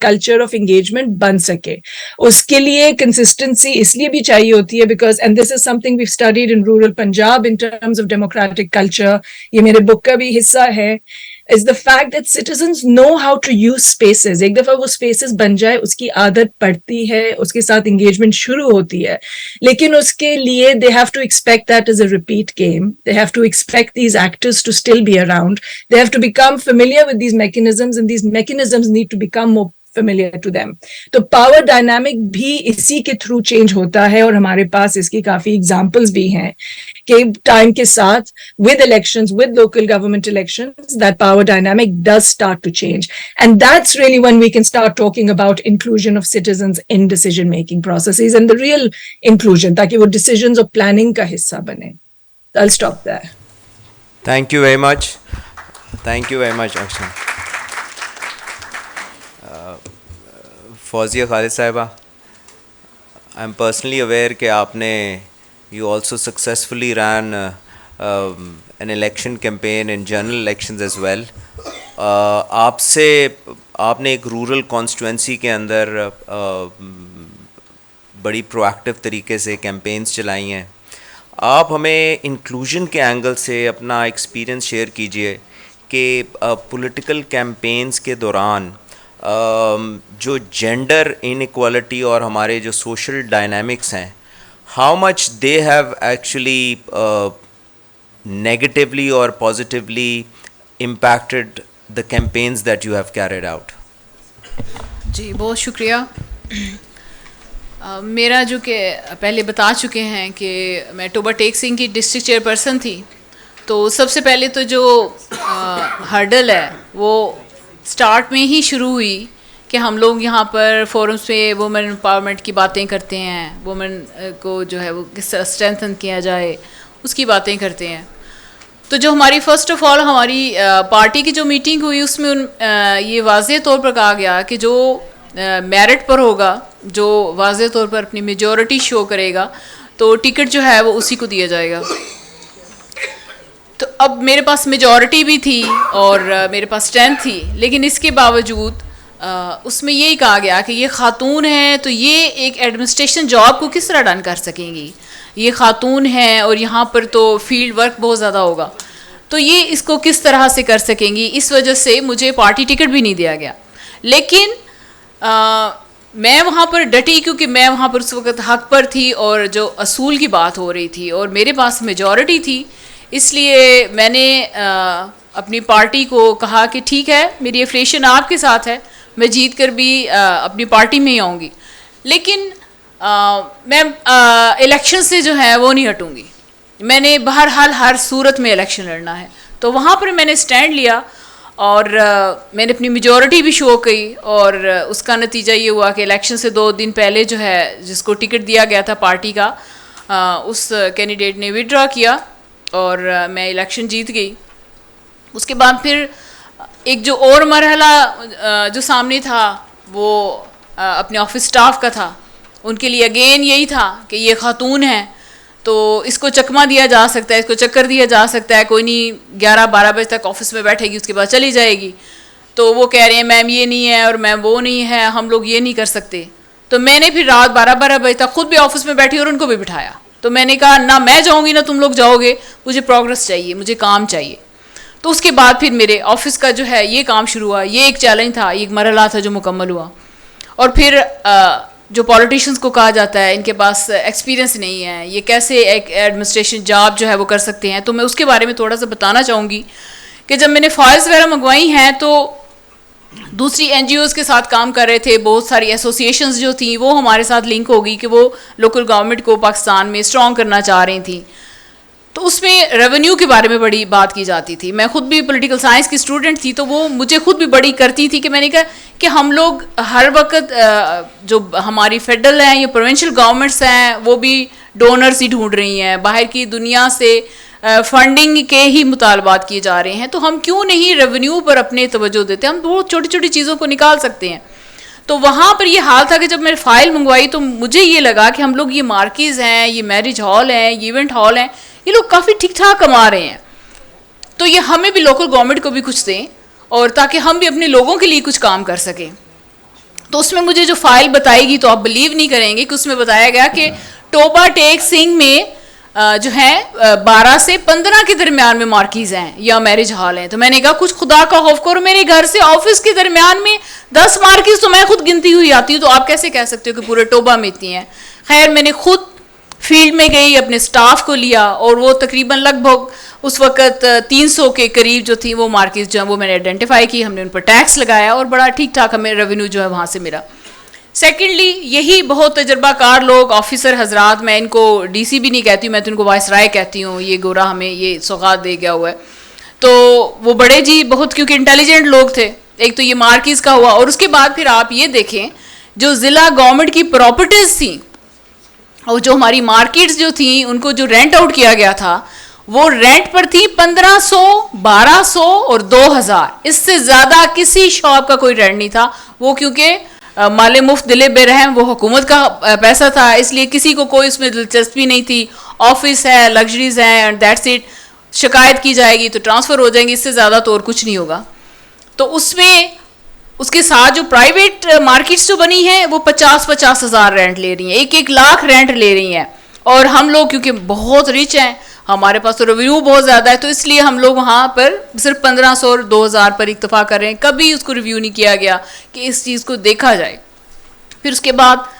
culture of engagement بن سکے. اس کے لیے کنسسٹنسی اس لیے بھی چاہیے ہوتی ہے because and this is something we studied in rural Punjab in terms of democratic culture, یہ میرے بک کا بھی حصہ ہے, is the fact that citizens know how to use spaces. ایک دفعہ وہ spaces بن جائے اس کی عادت پڑتی ہے, اس کے ساتھ engagement شروع ہوتی ہے, لیکن اس کے لیے they have to expect that as a repeat game. They have to expect these actors to still be around. They have to become familiar with these mechanisms and these mechanisms need to become more familiar to them. تو پاور ڈائنامک بھی اسی کے تھرو چینج ہوتا ہے, اور ہمارے پاس اس کی کافی ایگزامپلس بھی ہیں کہ ٹائم کے ساتھ with elections, with local government elections, that power dynamic does start to change. And that's really when we can start talking about inclusion of citizens in decision making processes and the real inclusion, تاکہ وہ decisions اور planning کا حصہ بنے. I'll stop there. Thank you very much. Thank you very much, Akshan. Fauzia Khalid صاحبہ, آئی ایم پرسنلی اویئر کہ آپ نے you also successfully ran an election campaign in general elections as well. آپ نے ایک رورل کانسٹیٹوئنسی کے اندر بڑی پرو ایکٹیو طریقے سے کیمپینز چلائی ہیں. آپ ہمیں انکلوژن کے اینگل سے اپنا ایکسپیرئنس شیئر کیجئے کہ پولیٹیکل کیمپینز کے دوران جو جینڈر انیکوالٹی اور ہمارے جو سوشل ڈائنامکس ہیں, how much they have actually negatively or positively impacted the campaigns that you have carried out. جی بہت شکریہ. میرا جو کہ پہلے بتا چکے ہیں کہ میں ٹوبا ٹیک سنگھ کی ڈسٹرکٹ چیئر پرسن تھی, تو سب سے پہلے تو جو ہرڈل ہے وہ سٹارٹ میں ہی شروع ہوئی کہ ہم لوگ یہاں پر فورمز پہ وومن امپاورمنٹ کی باتیں کرتے ہیں, وومن کو جو ہے وہ کس طرح اسٹرینتھن کیا جائے اس کی باتیں کرتے ہیں. تو جو ہماری فرسٹ آف آل ہماری پارٹی کی جو میٹنگ ہوئی اس میں یہ واضح طور پر کہا گیا کہ جو میرٹ پر ہوگا, جو واضح طور پر اپنی میجورٹی شو کرے گا, تو ٹکٹ جو ہے وہ اسی کو دیا جائے گا. تو اب میرے پاس میجورٹی بھی تھی اور میرے پاس اسٹرینتھ تھی, لیکن اس کے باوجود اس میں یہی کہا گیا کہ یہ خاتون ہیں تو یہ ایک ایڈمنسٹریشن جاب کو کس طرح ڈن کر سکیں گی, یہ خاتون ہیں اور یہاں پر تو فیلڈ ورک بہت زیادہ ہوگا, تو یہ اس کو کس طرح سے کر سکیں گی. اس وجہ سے مجھے پارٹی ٹکٹ بھی نہیں دیا گیا. لیکن میں وہاں پر ڈٹی کیونکہ میں وہاں پر اس وقت حق پر تھی اور جو اصول کی بات ہو رہی تھی اور میرے پاس میجورٹی تھی, اس لیے میں نے اپنی پارٹی کو کہا کہ ٹھیک ہے میری ایفلیشن آپ کے ساتھ ہے, میں جیت کر بھی اپنی پارٹی میں ہی آؤں گی, لیکن میں الیکشن سے جو ہے وہ نہیں ہٹوں گی, میں نے بہرحال ہر صورت میں الیکشن لڑنا ہے. تو وہاں پر میں نے اسٹینڈ لیا اور میں نے اپنی میجورٹی بھی شو کی, اور اس کا نتیجہ یہ ہوا کہ الیکشن سے 2 دن پہلے جو ہے جس کو ٹکٹ دیا گیا تھا پارٹی کا, اس کینڈیڈیٹ نے وڈرا کیا اور میں الیکشن جیت گئی. اس کے بعد پھر ایک جو اور مرحلہ جو سامنے تھا وہ اپنے آفس سٹاف کا تھا. ان کے لیے اگین یہی تھا کہ یہ خاتون ہیں تو اس کو چکمہ دیا جا سکتا ہے, اس کو چکر دیا جا سکتا ہے, کوئی نہیں 11-12 بجے تک آفس میں بیٹھے گی اس کے بعد چلی جائے گی. تو وہ کہہ رہے ہیں میم یہ نہیں ہے اور میم وہ نہیں ہے, ہم لوگ یہ نہیں کر سکتے. تو میں نے پھر رات 12-12 بجے تک خود بھی آفس میں بیٹھی اور ان کو بھی بٹھایا. تو میں نے کہا نہ میں جاؤں گی نہ تم لوگ جاؤ گے, مجھے پروگرس چاہیے, مجھے کام چاہیے. تو اس کے بعد پھر میرے آفس کا جو ہے یہ کام شروع ہوا. یہ ایک چیلنج تھا, ایک مرحلہ تھا جو مکمل ہوا. اور پھر جو پولیٹیشینز کو کہا جاتا ہے ان کے پاس ایکسپیرینس نہیں ہے, یہ کیسے ایک ایڈمنسٹریشن جاب جو ہے وہ کر سکتے ہیں. تو میں اس کے بارے میں تھوڑا سا بتانا چاہوں گی کہ جب میں نے فائلز وغیرہ منگوائی ہیں تو دوسری این جی اوز کے ساتھ کام کر رہے تھے, بہت ساری ایسوسیشنز جو تھیں وہ ہمارے ساتھ لنک ہو گئی کہ وہ لوکل گورنمنٹ کو پاکستان میں اسٹرانگ کرنا چاہ رہی تھیں. تو اس میں ریونیو کے بارے میں بڑی بات کی جاتی تھی. میں خود بھی پولیٹیکل سائنس کی اسٹوڈنٹ تھی تو وہ مجھے خود بھی بڑی کرتی تھی کہ میں نے کہا کہ ہم لوگ ہر وقت جو ہماری فیڈرل ہیں یا پروونشل گورنمنٹس ہیں وہ بھی ڈونرز ہی ڈھونڈ رہی ہیں, باہر کی دنیا سے فنڈنگ کے ہی مطالبات کیے جا رہے ہیں, تو ہم کیوں نہیں ریونیو پر اپنے توجہ دیتے, ہم بہت چھوٹی چھوٹی چیزوں کو نکال سکتے ہیں. تو وہاں پر یہ حال تھا کہ جب میں نے فائل منگوائی تو مجھے یہ لگا کہ ہم لوگ یہ مارکیز ہیں, یہ میرج ہال ہیں, یہ ایونٹ ہال ہیں, یہ لوگ کافی ٹھیک ٹھاک کما رہے ہیں, تو یہ ہمیں بھی لوکل گورنمنٹ کو بھی کچھ دیں اور تاکہ ہم بھی اپنے لوگوں کے لیے کچھ کام کر سکیں. تو اس میں مجھے جو فائل بتائے گی تو آپ بلیو نہیں کریں گے کہ اس میں بتایا گیا کہ ٹوبا ٹیک سنگھ میں جو ہے 12 سے 15 کے درمیان میں مارکیز ہیں یا میرج ہال ہیں. تو میں نے کہا کچھ خدا کا خوف کرو, میرے گھر سے آفس کے درمیان میں 10 مارکیز تو میں خود گنتی ہوئی آتی ہوں, تو آپ کیسے کہہ سکتے ہو کہ پورے ٹوبا میں اتنی ہیں. خیر میں نے خود فیلڈ میں گئی, اپنے سٹاف کو لیا, اور وہ تقریباً لگ بھگ اس وقت 300 کے قریب جو تھی وہ مارکیز جو ہیں وہ میں نے آئیڈینٹیفائی کی, ہم نے ان پر ٹیکس لگایا اور بڑا ٹھیک ٹھاک ہمیں ریونیو جو ہے وہاں سے ملا. سیکنڈلی یہی بہت تجربہ کار لوگ آفیسر حضرات, میں ان کو ڈی سی بھی نہیں کہتی ہوں, میں تو ان کو وائس رائے کہتی ہوں, یہ گورا ہمیں یہ سوغات دے گیا ہوا ہے. تو وہ بڑے جی بہت کیونکہ انٹیلیجنٹ لوگ تھے. ایک تو یہ مارکیز کا ہوا, اور اس کے بعد پھر آپ یہ دیکھیں جو ضلع گورنمنٹ کی پراپرٹیز تھیں اور جو ہماری مارکیٹس جو تھیں ان کو جو رینٹ آؤٹ کیا گیا تھا وہ رینٹ پر تھی 1500, 1200 اور 2000. اس سے زیادہ کسی شاپ کا کوئی رینٹ نہیں تھا. وہ کیونکہ مال مفت دل بے رحم, وہ حکومت کا پیسہ تھا, اس لیے کسی کو کوئی اس میں دلچسپی نہیں تھی. آفس ہے, لگژریز ہیں, اینڈ دیٹس اٹ. شکایت کی جائے گی تو ٹرانسفر ہو جائیں گی, اس سے زیادہ تو اور کچھ نہیں ہوگا. تو اس میں اس کے ساتھ جو پرائیویٹ مارکیٹس جو بنی ہیں وہ 50-50 ہزار رینٹ لے رہی ہیں, 1-1 لاکھ رینٹ لے رہی ہیں. اور ہم لوگ کیونکہ بہت ریچ ہیں, ہمارے پاس تو ریونیو بہت زیادہ ہے, تو اس لیے ہم لوگ وہاں پر صرف 1500 اور 2000 پر اکتفا کر رہے ہیں. کبھی اس کو ریویو نہیں کیا گیا کہ اس چیز کو دیکھا جائے. پھر اس کے بعد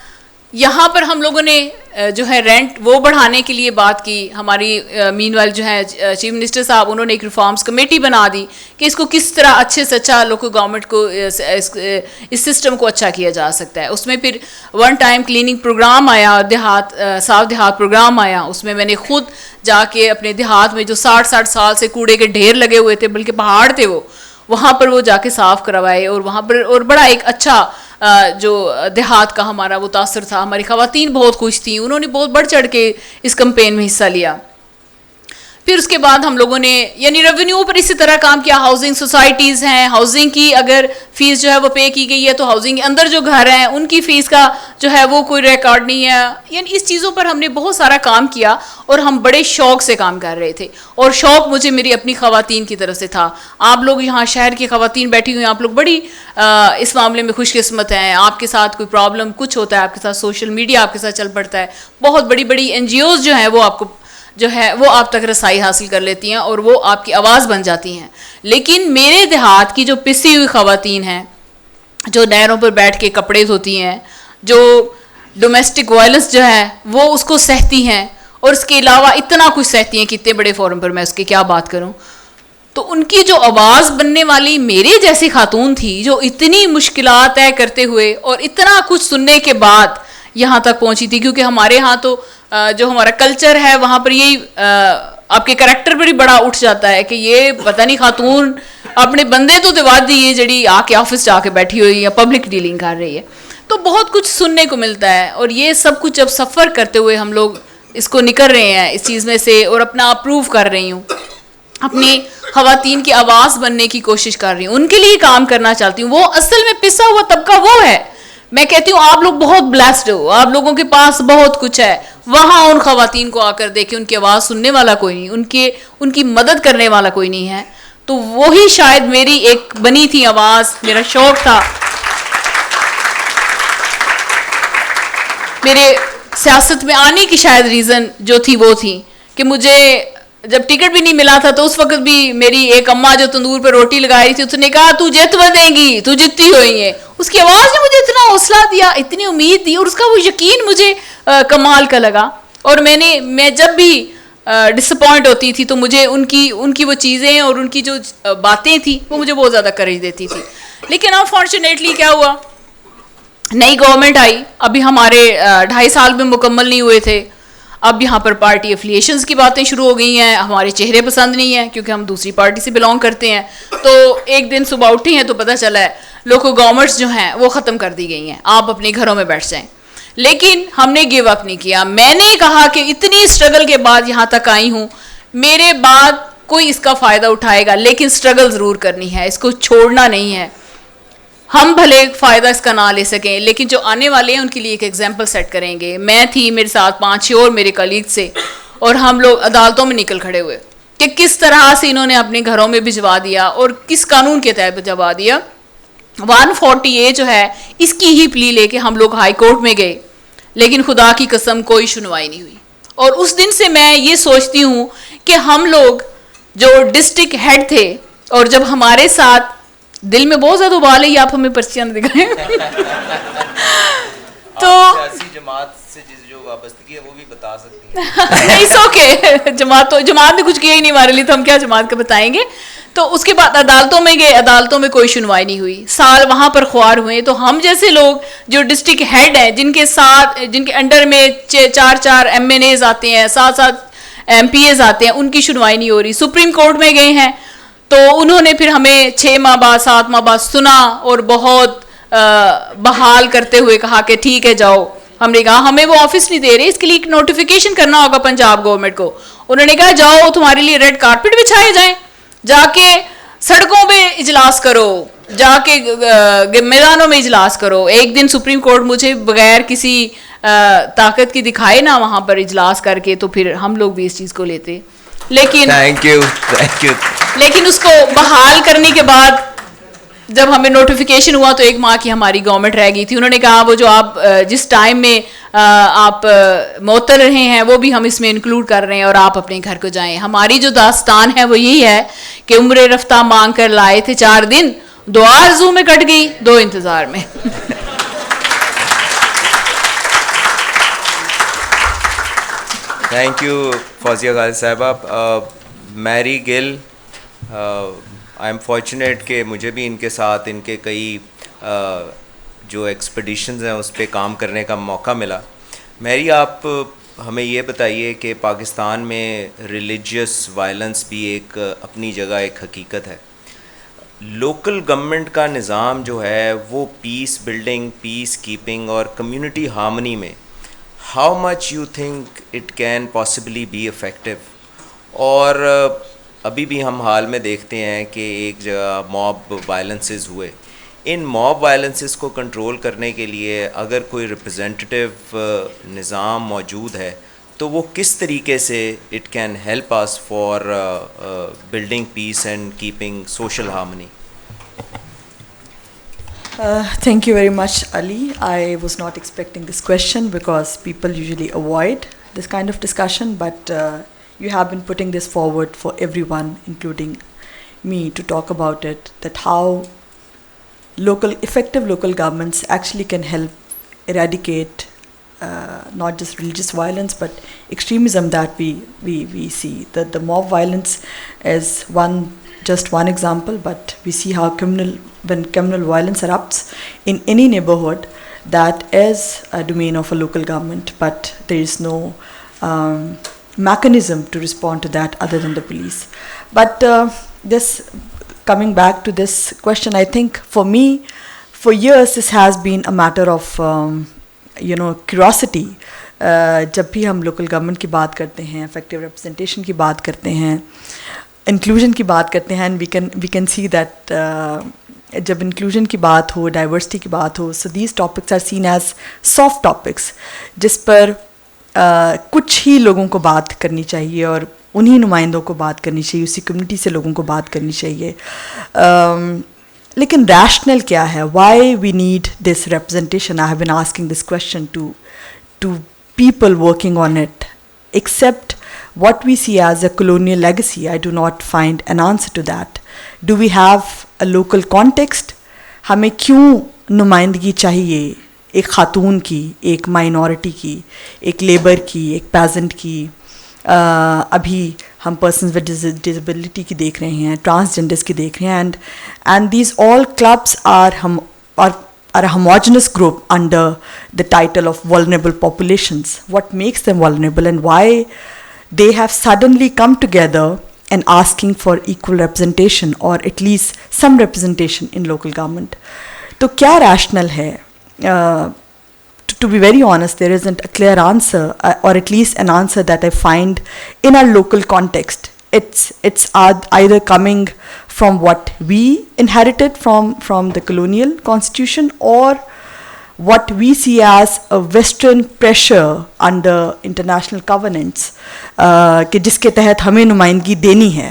یہاں پر ہم لوگوں نے جو ہے رینٹ وہ بڑھانے کے لیے بات کی. ہماری مین ویل جو ہے چیف منسٹر صاحب, انہوں نے ایک ریفارمز کمیٹی بنا دی کہ اس کو کس طرح اچھے سے اچھا لوکل گورنمنٹ کو اس سسٹم کو اچھا کیا جا سکتا ہے. اس میں پھر ون ٹائم کلیننگ پروگرام آیا, صاف دیہات پروگرام آیا. اس میں میں نے خود جا کے اپنے دیہات میں جو 60 سال سے کوڑے کے ڈھیر لگے ہوئے تھے, بلکہ پہاڑ تھے وہ, وہاں پر وہ جا کے صاف کروائے. اور وہاں پر اور بڑا ایک اچھا جو دیہات کا ہمارا وہ تاثر تھا. ہماری خواتین بہت خوش تھیں, انہوں نے بہت بڑھ چڑھ کے اس کمپین میں حصہ لیا. پھر اس کے بعد ہم لوگوں نے یعنی ریونیو پر اسی طرح کام کیا. ہاؤسنگ سوسائٹیز ہیں, ہاؤسنگ کی اگر فیس جو ہے وہ پے کی گئی ہے تو ہاؤسنگ کے اندر جو گھر ہیں ان کی فیس کا جو ہے وہ کوئی ریکارڈ نہیں ہے. یعنی اس چیزوں پر ہم نے بہت سارا کام کیا اور ہم بڑے شوق سے کام کر رہے تھے. اور شوق مجھے میری اپنی خواتین کی طرف سے تھا. آپ لوگ یہاں شہر کی خواتین بیٹھی ہوئی ہیں, آپ لوگ بڑی اس معاملے میں خوش قسمت ہیں. آپ کے ساتھ کوئی پرابلم کچھ ہوتا ہے, آپ کے ساتھ سوشل میڈیا آپ کے ساتھ چل پڑتا ہے. بہت بڑی بڑی NGOs جو ہیں وہ آپ کو جو ہے وہ آپ تک رسائی حاصل کر لیتی ہیں اور وہ آپ کی آواز بن جاتی ہیں. لیکن میرے دیہات کی جو پسی ہوئی خواتین ہیں, جو نہروں پر بیٹھ کے کپڑے دھوتی ہیں, جو ڈومیسٹک وائلنس جو ہے وہ اس کو سہتی ہیں, اور اس کے علاوہ اتنا کچھ سہتی ہیں کہ اتنے بڑے فورم پر میں اس کی کیا بات کروں. تو ان کی جو آواز بننے والی میرے جیسی خاتون تھی, جو اتنی مشکلات طے کرتے ہوئے اور اتنا کچھ سننے کے بعد یہاں تک پہنچی تھی. کیونکہ ہمارے ہاں تو جو ہمارا کلچر ہے وہاں پر یہی آپ کے کریکٹر پر ہی بڑا اٹھ جاتا ہے کہ یہ پتہ نہیں خاتون اپنے بندے تو دوا دیے جڑی آ کے آفس جا کے بیٹھی ہوئی یا پبلک ڈیلنگ کر رہی ہے. تو بہت کچھ سننے کو ملتا ہے. اور یہ سب کچھ جب سفر کرتے ہوئے ہم لوگ اس کو نکل رہے ہیں اس چیز میں سے, اور اپنا اپروو کر رہی ہوں, اپنی خواتین کی آواز بننے کی کوشش کر رہی ہوں, ان کے لیے کام کرنا چاہتی ہوں. وہ اصل میں پسا ہوا طبقہ وہ ہے. میں کہتی ہوں آپ لوگ بہت بلیسڈ ہو, آپ لوگوں کے پاس بہت کچھ ہے. وہاں ان خواتین کو آ کر دیکھیں, ان کی آواز سننے والا کوئی نہیں, ان کی مدد کرنے والا کوئی نہیں ہے. تو وہی شاید میری ایک بنی تھی آواز, میرا شوق تھا. میرے سیاست میں آنے کی شاید ریزن جو تھی وہ تھی کہ مجھے جب ٹکٹ بھی نہیں ملا تھا تو اس وقت بھی میری ایک اماں جو تندور پہ روٹی لگا رہی تھی, اس نے کہا تو جیت دے گی, تو جیتتی ہوئی ہے. اس کی آواز نے مجھے اتنا حوصلہ دیا, اتنی امید دی, اور اس کا وہ یقین مجھے کمال کا لگا. اور میں جب بھی ڈس اپوائنٹ ہوتی تھی تو مجھے ان کی وہ چیزیں اور ان کی جو باتیں تھیں وہ مجھے بہت زیادہ کریج دیتی تھی. لیکن انفارچونیٹلی کیا ہوا, نئی گورنمنٹ آئی, ابھی ہمارے 2.5 سال بھی مکمل نہیں ہوئے تھے. اب یہاں پر پارٹی افیلیشنز کی باتیں شروع ہو گئی ہیں. ہمارے چہرے پسند نہیں ہیں کیونکہ ہم دوسری پارٹی سے بلانگ کرتے ہیں. تو ایک دن صبح اٹھی ہیں تو پتہ چلا ہے لوکل گورنمنٹس جو ہیں وہ ختم کر دی گئی ہیں, آپ اپنے گھروں میں بیٹھ جائیں. لیکن ہم نے گیو اپ نہیں کیا. میں نے کہا کہ اتنی اسٹرگل کے بعد یہاں تک آئی ہوں, میرے بعد کوئی اس کا فائدہ اٹھائے گا لیکن اسٹرگل ضرور کرنی ہے, اس کو چھوڑنا نہیں ہے. ہم بھلے فائدہ اس کا نہ لے سکیں لیکن جو آنے والے ہیں ان کے لیے ایک ایگزامپل سیٹ کریں گے. میں تھی, میرے ساتھ 5-6 اور میرے کلیگ سے, اور ہم لوگ عدالتوں میں نکل کھڑے ہوئے کہ کس طرح سے انہوں نے اپنے گھروں میں بھجوا دیا اور کس قانون کے تحت بھجوا دیا. 140A جو ہے اس کی ہی پلی لے کے ہم لوگ ہائی کورٹ میں گئے, لیکن خدا کی قسم کوئی سنوائی نہیں ہوئی. اور اس دن سے میں یہ سوچتی ہوں کہ ہم لوگ جو ڈسٹرکٹ ہیڈ تھے, اور جب ہمارے ساتھ دل میں بہت زیادہ ابال ہے, آپ ہمیں پرچیاں نہ دکھائیں تو سیاسی جماعت سے جو وابستگی ہے وہ بھی بتا سکتی ہیں. نہیں سو کے جماعت نے کچھ کیا ہی نہیں ہمارے لیے, تو ہم کیا جماعت کا بتائیں گے. تو اس کے بعد عدالتوں میں گئے, عدالتوں میں کوئی سنوائی نہیں ہوئی, سال وہاں پر خوار ہوئے. تو ہم جیسے لوگ جو ڈسٹرکٹ ہیڈ ہیں, جن کے ساتھ جن کے انڈر میں 4 MNAs آتے ہیں, 7 MPAs آتے ہیں, ان کی سنوائی نہیں ہو رہی. سپریم کورٹ میں گئے ہیں تو انہوں نے پھر ہمیں 6 ماہ بعد 7 ماہ بعد سنا اور بہت بحال کرتے ہوئے کہا کہ ٹھیک ہے جاؤ. ہم نے کہا ہمیں وہ آفس نہیں دے رہے, اس کے لیے ایک نوٹیفیکیشن کرنا ہوگا پنجاب گورنمنٹ کو. انہوں نے کہا جاؤ تمہارے لیے ریڈ کارپٹ بچھائے جائیں, جا کے سڑکوں پہ اجلاس کرو, جا کے میدانوں میں اجلاس کرو. ایک دن سپریم کورٹ مجھے بغیر کسی طاقت کی دکھائے نا وہاں پر اجلاس کر کے, تو پھر ہم لوگ بھی اس چیز کو لیتے. لیکن لیکن اس کو بحال کرنے کے بعد جب ہمیں نوٹیفیکیشن ہوا تو 1 ماہ کی ہماری گورنمنٹ رہ گئی تھی. انہوں نے کہا وہ جو آپ جس ٹائم میں آپ معطل رہے ہیں وہ بھی ہم اس میں انکلوڈ کر رہے ہیں, اور آپ اپنے گھر کو جائیں. ہماری جو داستان ہے وہ یہی ہے کہ عمر رفتہ مانگ کر لائے تھے 4 دن, 2 آرزو میں کٹ گئی, 2 انتظار میں. تھینک یو فوزیہ غالب صاحبہ. میری گل, آئی ایم فارچونیٹ کہ مجھے بھی ان کے ساتھ ان کے کئی جو ایکسپیڈیشنز ہیں اس پہ کام کرنے کا موقع ملا. میری آپ ہمیں یہ بتائیے کہ پاکستان میں ریلیجیس وائلنس بھی ایک اپنی جگہ ایک حقیقت ہے. لوکل گورنمنٹ کا نظام جو ہے وہ پیس بلڈنگ, پیس کیپنگ اور کمیونٹی ہارمنی میں how much you think it can possibly be effective. اور ابھی بھی ہم حال میں دیکھتے ہیں کہ ایک جگہ موب وائلنسز ہوئے. ان موب وائلنسز کو کنٹرول کرنے کے لیے اگر کوئی ریپرزینٹیو نظام موجود ہے تو وہ کس طریقے سے it can help us for building peace and keeping social harmony. Thank you very much, Ali. I was not expecting this question because people usually avoid this kind of discussion, but you have been putting this forward for everyone, including me, to talk about it, that how effective local governments actually can help eradicate not just religious violence but extremism that we see. That the mob violence is just one example, but we see how when criminal violence erupts in any neighborhood, that is a domain of a local government, but there is no mechanism to respond to that other than the police. But coming back to this question, I think for me, for years this has been a matter of curiosity. جب بھی ہم لوکل گورنمنٹ کی بات کرتے ہیں, افیکٹو ریپرزنٹیشن کی بات کرتے ہیں, انکلوژن کی بات کرتے ہیں, and we can see that جب انکلوژن کی بات ہو, ڈائیورسٹی کی بات ہو, so these topics are seen as soft topics جس پر کچھ ہی لوگوں کو بات کرنی چاہیے اور انہی نمائندوں کو بات کرنی چاہیے, اسی کمیونٹی سے لوگوں کو بات کرنی چاہیے. لیکن ریشنل کیا ہے, why we need this representation? I have been asking this question to people working on it. Except what we see as a colonial legacy, I do not find an answer to that. Do we have a local context? ہمیں کیوں نمائندگی چاہیے ایک خاتون کی, ایک مائنورٹی کی, ایک لیبر کی, ایک پیزنٹ کی؟ ابھی ہم پرسنز ود ڈسیبلٹی کی دیکھ رہے ہیں, ٹرانسجینڈرس کی دیکھ رہے ہیں, and these all clubs are a homogeneous group under the title of vulnerable populations. What makes them vulnerable and why they have suddenly come together and asking for equal representation or at least some representation in local government? تو کیا rational ہے؟ To be very honest, there isn't a clear answer, or at least an answer that I find in our local context. It's either coming from what we inherited from the colonial constitution, or what we see as a western pressure under international covenants کہ جس کے تحت ہمیں نمائندگی دینی ہے.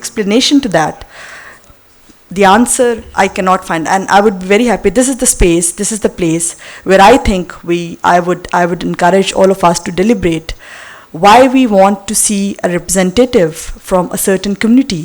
explanation to that? The answer I cannot find, and I would be very happy. This is the space, this is the place where I think I would encourage all of us to deliberate why we want to see a representative from a certain community.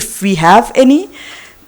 if we have any,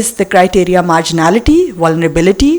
Is the criteria marginality, vulnerability,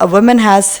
a woman has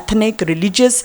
ethnic, religious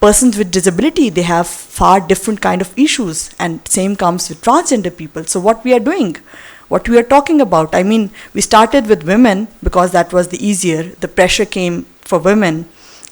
Persons with disability, they have far different kind of issues, and same comes with transgender people. So what we are doing, what we are talking about, I mean, we started with women because that was the easier, the pressure came for women.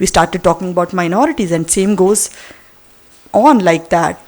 we started talking about minorities, and same goes on like that.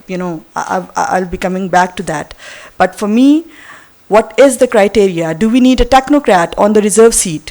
I'll be coming back to that, but for me, what is the criteria? Do we need a technocrat on the reserve seat?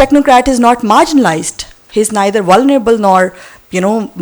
technocrat is not marginalized, he is neither vulnerable nor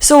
so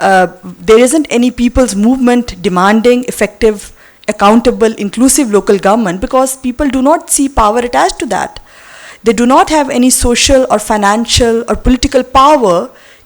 there isn't any people's movement demanding effective, accountable, inclusive local government, because people do not see power attached to that. They do not have any social or financial or political power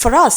for us.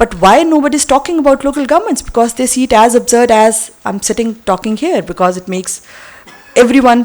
But why nobody is talking about local governments? Because they see it as absurd as I'm sitting talking here, because it makes everyone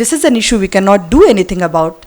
this is an issue we cannot do anything about.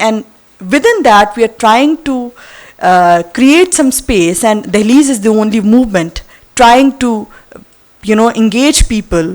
And within that we are trying to create some space, and Dehleez is the only movement trying to engage people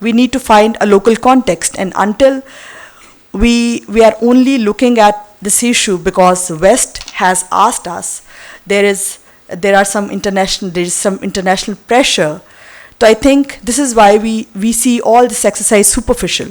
we need to find a local context, and until we are only looking at this issue because West has asked us, there is some international pressure. So I think this is why we see all this exercise superficial,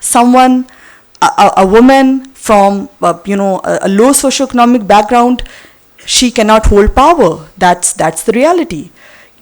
someone, a woman from a low socio-economic background, she cannot hold power. That's the reality.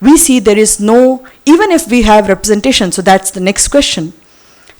we see there is no, even if we have representation, so that's the next question.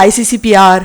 ICCPR,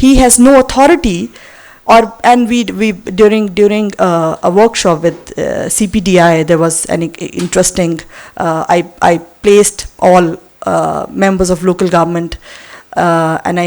he has no authority. And we during a workshop with CPDI, there was an interesting, I placed all members of local government and I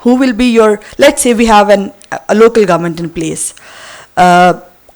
who will be your, let's say we have a local government in place,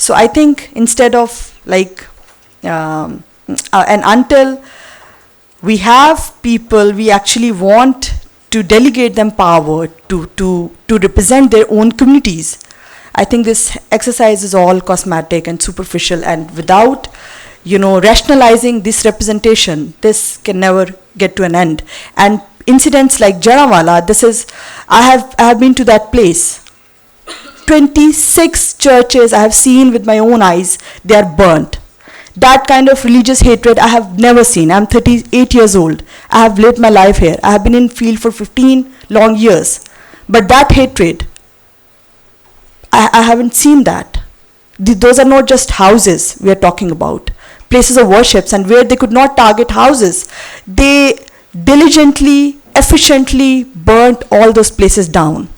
So I think instead of like and until we have people, we actually want to delegate them power to represent their own communities. I think this exercise is all cosmetic and superficial, and without rationalizing this representation, this can never get to an end. And incidents like Jarawala, I have been to that place. 26 churches I have seen with my own eyes, they are burnt. That kind of religious hatred I have never seen. I'm 38 years old. I have lived my life here. I have been in field for 15 long years. But that hatred, I haven't seen that. Those are not just houses we are talking about. Places of worships, and where they could not target houses, they diligently, efficiently burnt all those places down.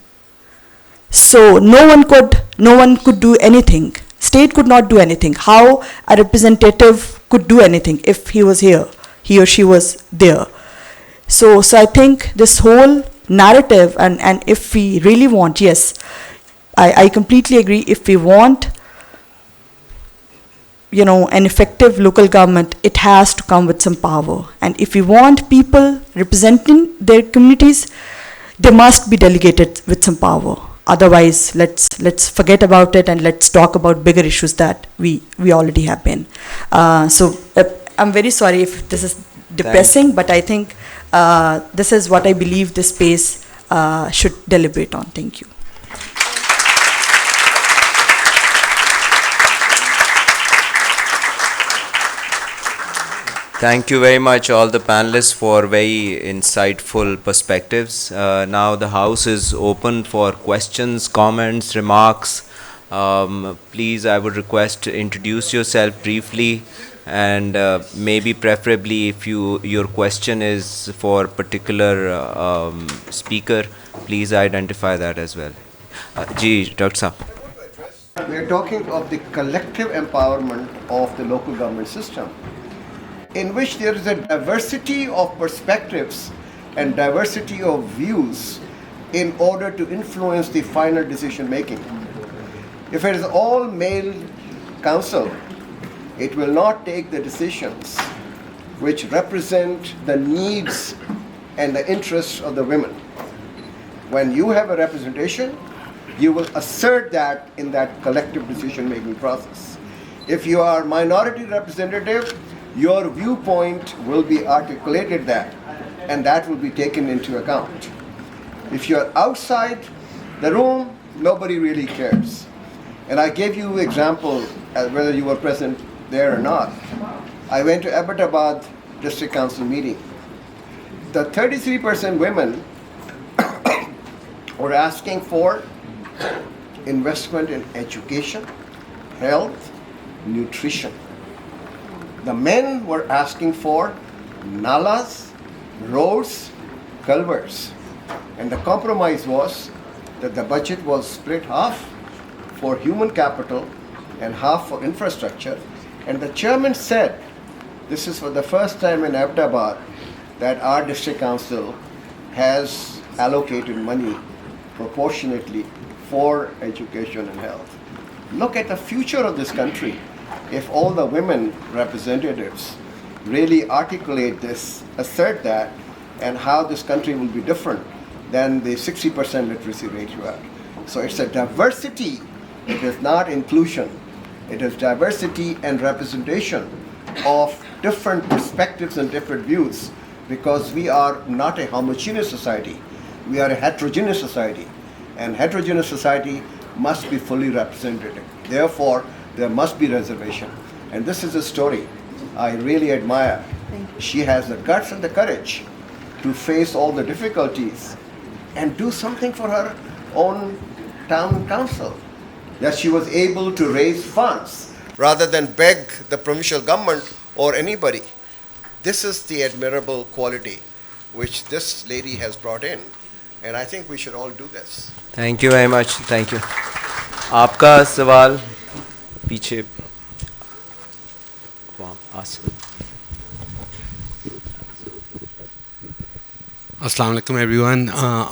So no one could do anything. State could not do anything. How a representative could do anything if he was here, he or she was there. So I think this whole narrative, and if we really want, yes, I completely agree, if we want an effective local government, it has to come with some power. And if we want people representing their communities, they must be delegated with some power. Otherwise, let's forget about it, and let's talk about bigger issues that we already have been. I'm very sorry if this is depressing, but I think this is what I believe this space should deliberate on. Thank you. Thank you very much, all the panelists, for very insightful perspectives. Now the House is open for questions, comments, remarks. Please, I would request to introduce yourself briefly, and maybe preferably if your question is for particular speaker, please identify that as well. Ji, Dr. Saab. We are talking of the collective empowerment of the local government system, in which there is a diversity of perspectives and diversity of views in order to influence the final decision making. If it is all male council, it will not take the decisions which represent the needs and the interests of the women. When you have a representation, you will assert that in that collective decision making process. If you are minority representative, your viewpoint will be articulated that, and that will be taken into account. If you're outside the room, nobody really cares. And I gave you example, whether you were present there or not. I went to Abbottabad District Council meeting. The 33% women were asking for investment in education, health, nutrition. The men were asking for nalas, roads, culverts. And the compromise was that the budget was split half for human capital and half for infrastructure. And the chairman said, this is for the first time in Abbottabad that our district council has allocated money proportionately for education and health. Look at the future of this country. If all the women representatives really articulate this, assert that, and how this country will be different than the 60% literacy rate you have. So it's a diversity, it is not inclusion. It is diversity and representation of different perspectives and different views, because we are not a homogeneous society. We are a heterogeneous society, and heterogeneous society must be fully represented. Therefore, there must be reservation. And this is a story I really admire. She has the guts and the courage to face all the difficulties and do something for her own town council. That she was able to raise funds rather than beg the provincial government or anybody. This is the admirable quality which this lady has brought in, and I think we should all do this. Thank you very much. Thank you. آپ کا سوال پیچھے. Assalamu alaikum everyone.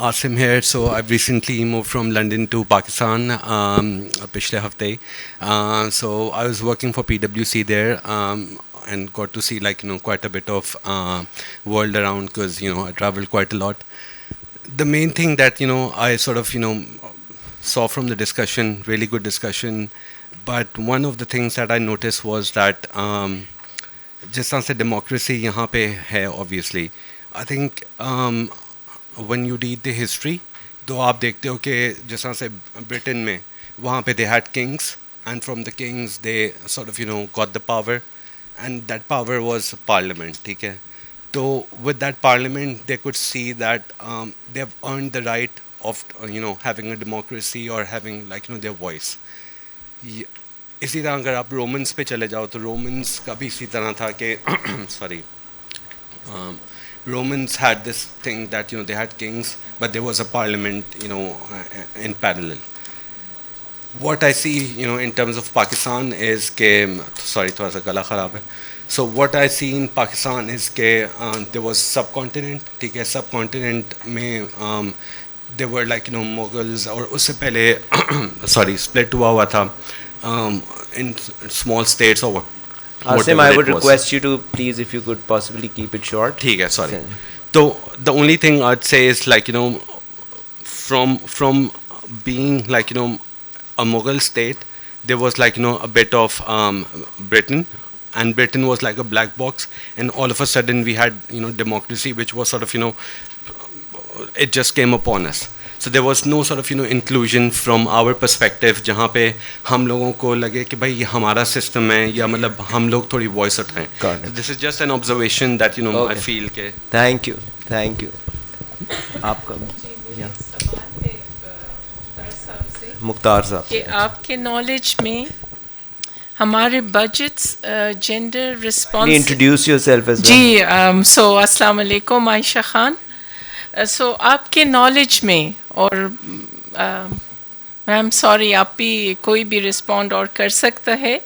Asim here. So I've recently moved from London to Pakistan pichle hafte. So I was working for PwC there and got to see quite a bit of world around because I traveled quite a lot. The main thing that I sort of saw from the discussion, really good discussion, but one of the things that I noticed was that jis tarah se democracy yahan pe hai, obviously I think when you read the history to aap dekhte ho ki jis tarah se Britain mein wahan pe they had kings, and from the kings they sort of got the power, and that power was parliament. theek hai, so with that parliament they could see that they have earned the right of having a democracy or having their voice. اسی طرح اگر آپ رومنس پہ چلے جاؤ تو رومنس کا بھی اسی طرح تھا کہ sorry Romans had this thing that they had kings, but there was a parliament in parallel. What I see in terms of Pakistan is کہ sorry تھوڑا سا گلا خراب ہے. So what I see in Pakistan is کہ there was subcontinent. ٹھیک ہے, سب کانٹیننٹ میں there were Mughals, اور اس سے پہلے sorry split ہوا تھا in small states or Asim, I would request you to please, if you could possibly keep it short. ٹھیک ہے, sorry. So the only thing I'd say is from being a Mughal state, there was a bit of Britain, and Britain was like a black box, and all of a sudden we had democracy, which was sort of it just came upon us. So there was no sort of inclusion from our perspective جہاں پہ ہم لوگوں کو لگے کہ بھائی یہ ہمارا سسٹم ہے یا مطلب ہم لوگ تھوڑی وائس اٹھائیں. This is just an observation that I feel کہ. Thank you, thank you. آپ کا مختار صاحب کہ آپ کے نالج میں ہمارے budgets gender response. Introduce yourself as well. جی سو السلام علیکم, عائشہ خان. سو آپ کے نالج میں, اور میم سوری آپ بھی کوئی بھی رسپونڈ اور کر سکتا ہے,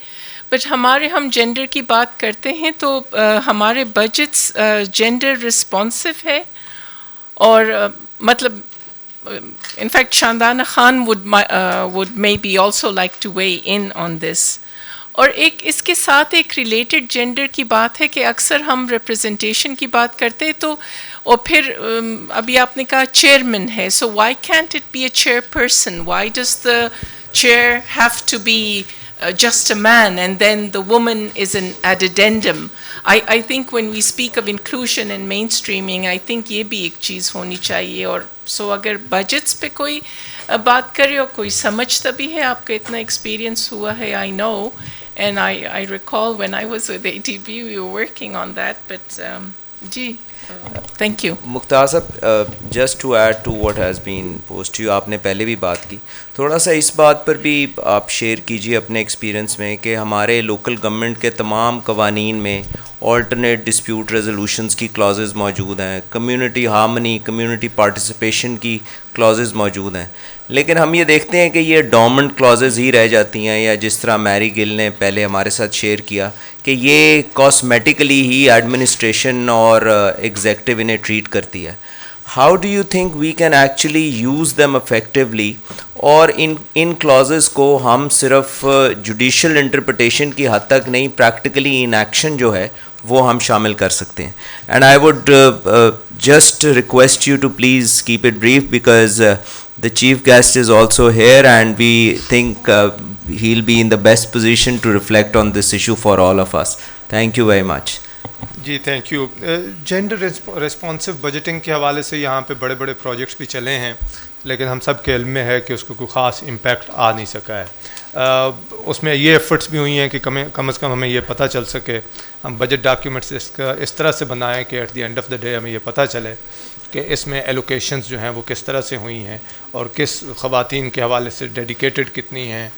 بٹ ہم جینڈر کی بات کرتے ہیں تو ہمارے بجٹس جینڈر رسپانسو ہے, اور مطلب in fact Shandana Khan would maybe also like to weigh in on this. اور ایک اس کے ساتھ ایک ریلیٹڈ جینڈر کی بات ہے کہ اکثر ہم ریپرزنٹیشن کی بات کرتے ہیں تو, اور پھر ابھی آپ نے کہا چیئرمین ہے, so why can't it be a chairperson, why does the chair have to be just a man and then the woman is an addendum. I think when we speak of inclusion and mainstreaming, I think یہ بھی ایک چیز ہونی چاہیے. اور سو اگر بجٹس پہ کوئی بات کرے اور کوئی سمجھتا بھی ہے, آپ کا اتنا ایکسپیرئنس ہوا ہے, I know, and I recall when I was with ATB we were working on that, but G thank you. مختار صاحب, just to add to what has been posed to you, آپ نے پہلے بھی بات کی, تھوڑا سا اس بات پر بھی آپ شیئر کیجیے اپنے ایکسپیرینس میں کہ ہمارے لوکل گورنمنٹ کے تمام قوانین میں آلٹرنیٹ ڈسپیوٹ ریزولوشنس کی کلازز موجود ہیں, کمیونٹی ہارمنی, کمیونٹی پارٹیسپیشن کی کلازز موجود ہیں, لیکن ہم یہ دیکھتے ہیں کہ یہ ڈومنٹ کلازز ہی رہ جاتی ہیں, یا جس طرح میری گل نے پہلے ہمارے ساتھ شیئر کیا کہ یہ کاسمیٹیکلی ہی ایڈمنسٹریشن اور ایگزیکٹو انہیں ٹریٹ کرتی ہے. How do you think we can actually use them effectively, اور ان کلازز کو ہم صرف جوڈیشل انٹرپریٹیشن کی حد تک نہیں, پریکٹیکلی ان ایکشن جو ہے وہ ہم شامل کر سکتے ہیں. And I would just request you to please keep it brief because the chief guest is also here and we think he'll be in the best position to reflect on this issue for all of us. Thank you very much. جی thank you. Gender responsive budgeting کے حوالے سے یہاں پہ بڑے بڑے پروجیکٹس بھی چلے ہیں, لیکن ہم سب کے علم میں ہے کہ اس کو کوئی خاص امپیکٹ آ نہیں سکا ہے. اس میں یہ ایفرٹس بھی ہوئی ہیں کہ کم از کم ہمیں یہ پتہ چل سکے, ہم بجٹ ڈاکیومنٹس اس طرح سے بنائیں کہ at the end of the day ہمیں یہ پتہ چلے کہ اس میں ایلوکیشنز جو ہیں وہ کس طرح سے ہوئی ہیں اور کس خواتین کے حوالے سے ڈیڈیکیٹڈ کتنی ہیں,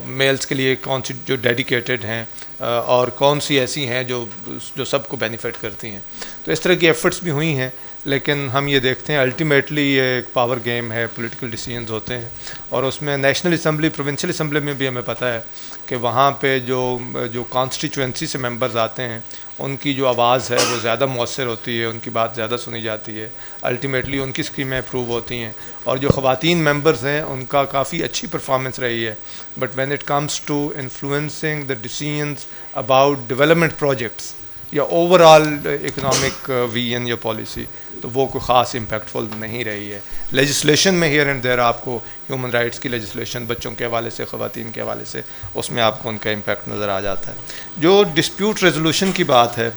میلز کے لیے کون سی جو ڈیڈیکیٹڈ ہیں اور کون سی ایسی ہیں جو سب کو بینیفٹ کرتی ہیں. تو اس طرح کی ایفرٹس بھی ہوئی ہیں, لیکن ہم یہ دیکھتے ہیں الٹیمیٹلی یہ ایک پاور گیم ہے, پولیٹیکل ڈیسیجنز ہوتے ہیں, اور اس میں نیشنل اسمبلی, پروونشل اسمبلی میں بھی ہمیں پتہ ہے کہ وہاں پہ جو کانسٹیچوئنسی سے ممبرز آتے ہیں ان کی جو آواز ہے وہ زیادہ مؤثر ہوتی ہے, ان کی بات زیادہ سنی جاتی ہے, الٹیمیٹلی ان کی اسکیمیں اپروو ہوتی ہیں, اور جو خواتین ممبرز ہیں ان کا کافی اچھی پرفارمنس رہی ہے. But when it comes to influencing the decisions about development projects یا اوور آل اکنامک ویژن یا پالیسی, تو وہ کوئی خاص امپیکٹفل نہیں رہی ہے. لیجسلیشن میں ہیئر اینڈ دیر آپ کو ہیومن رائٹس کی لیجسلیشن بچوں کے حوالے سے, خواتین کے حوالے سے, اس میں آپ کو ان کا امپیکٹ نظر آ جاتا ہے. جو ڈسپیوٹ ریزولوشن کی بات ہے,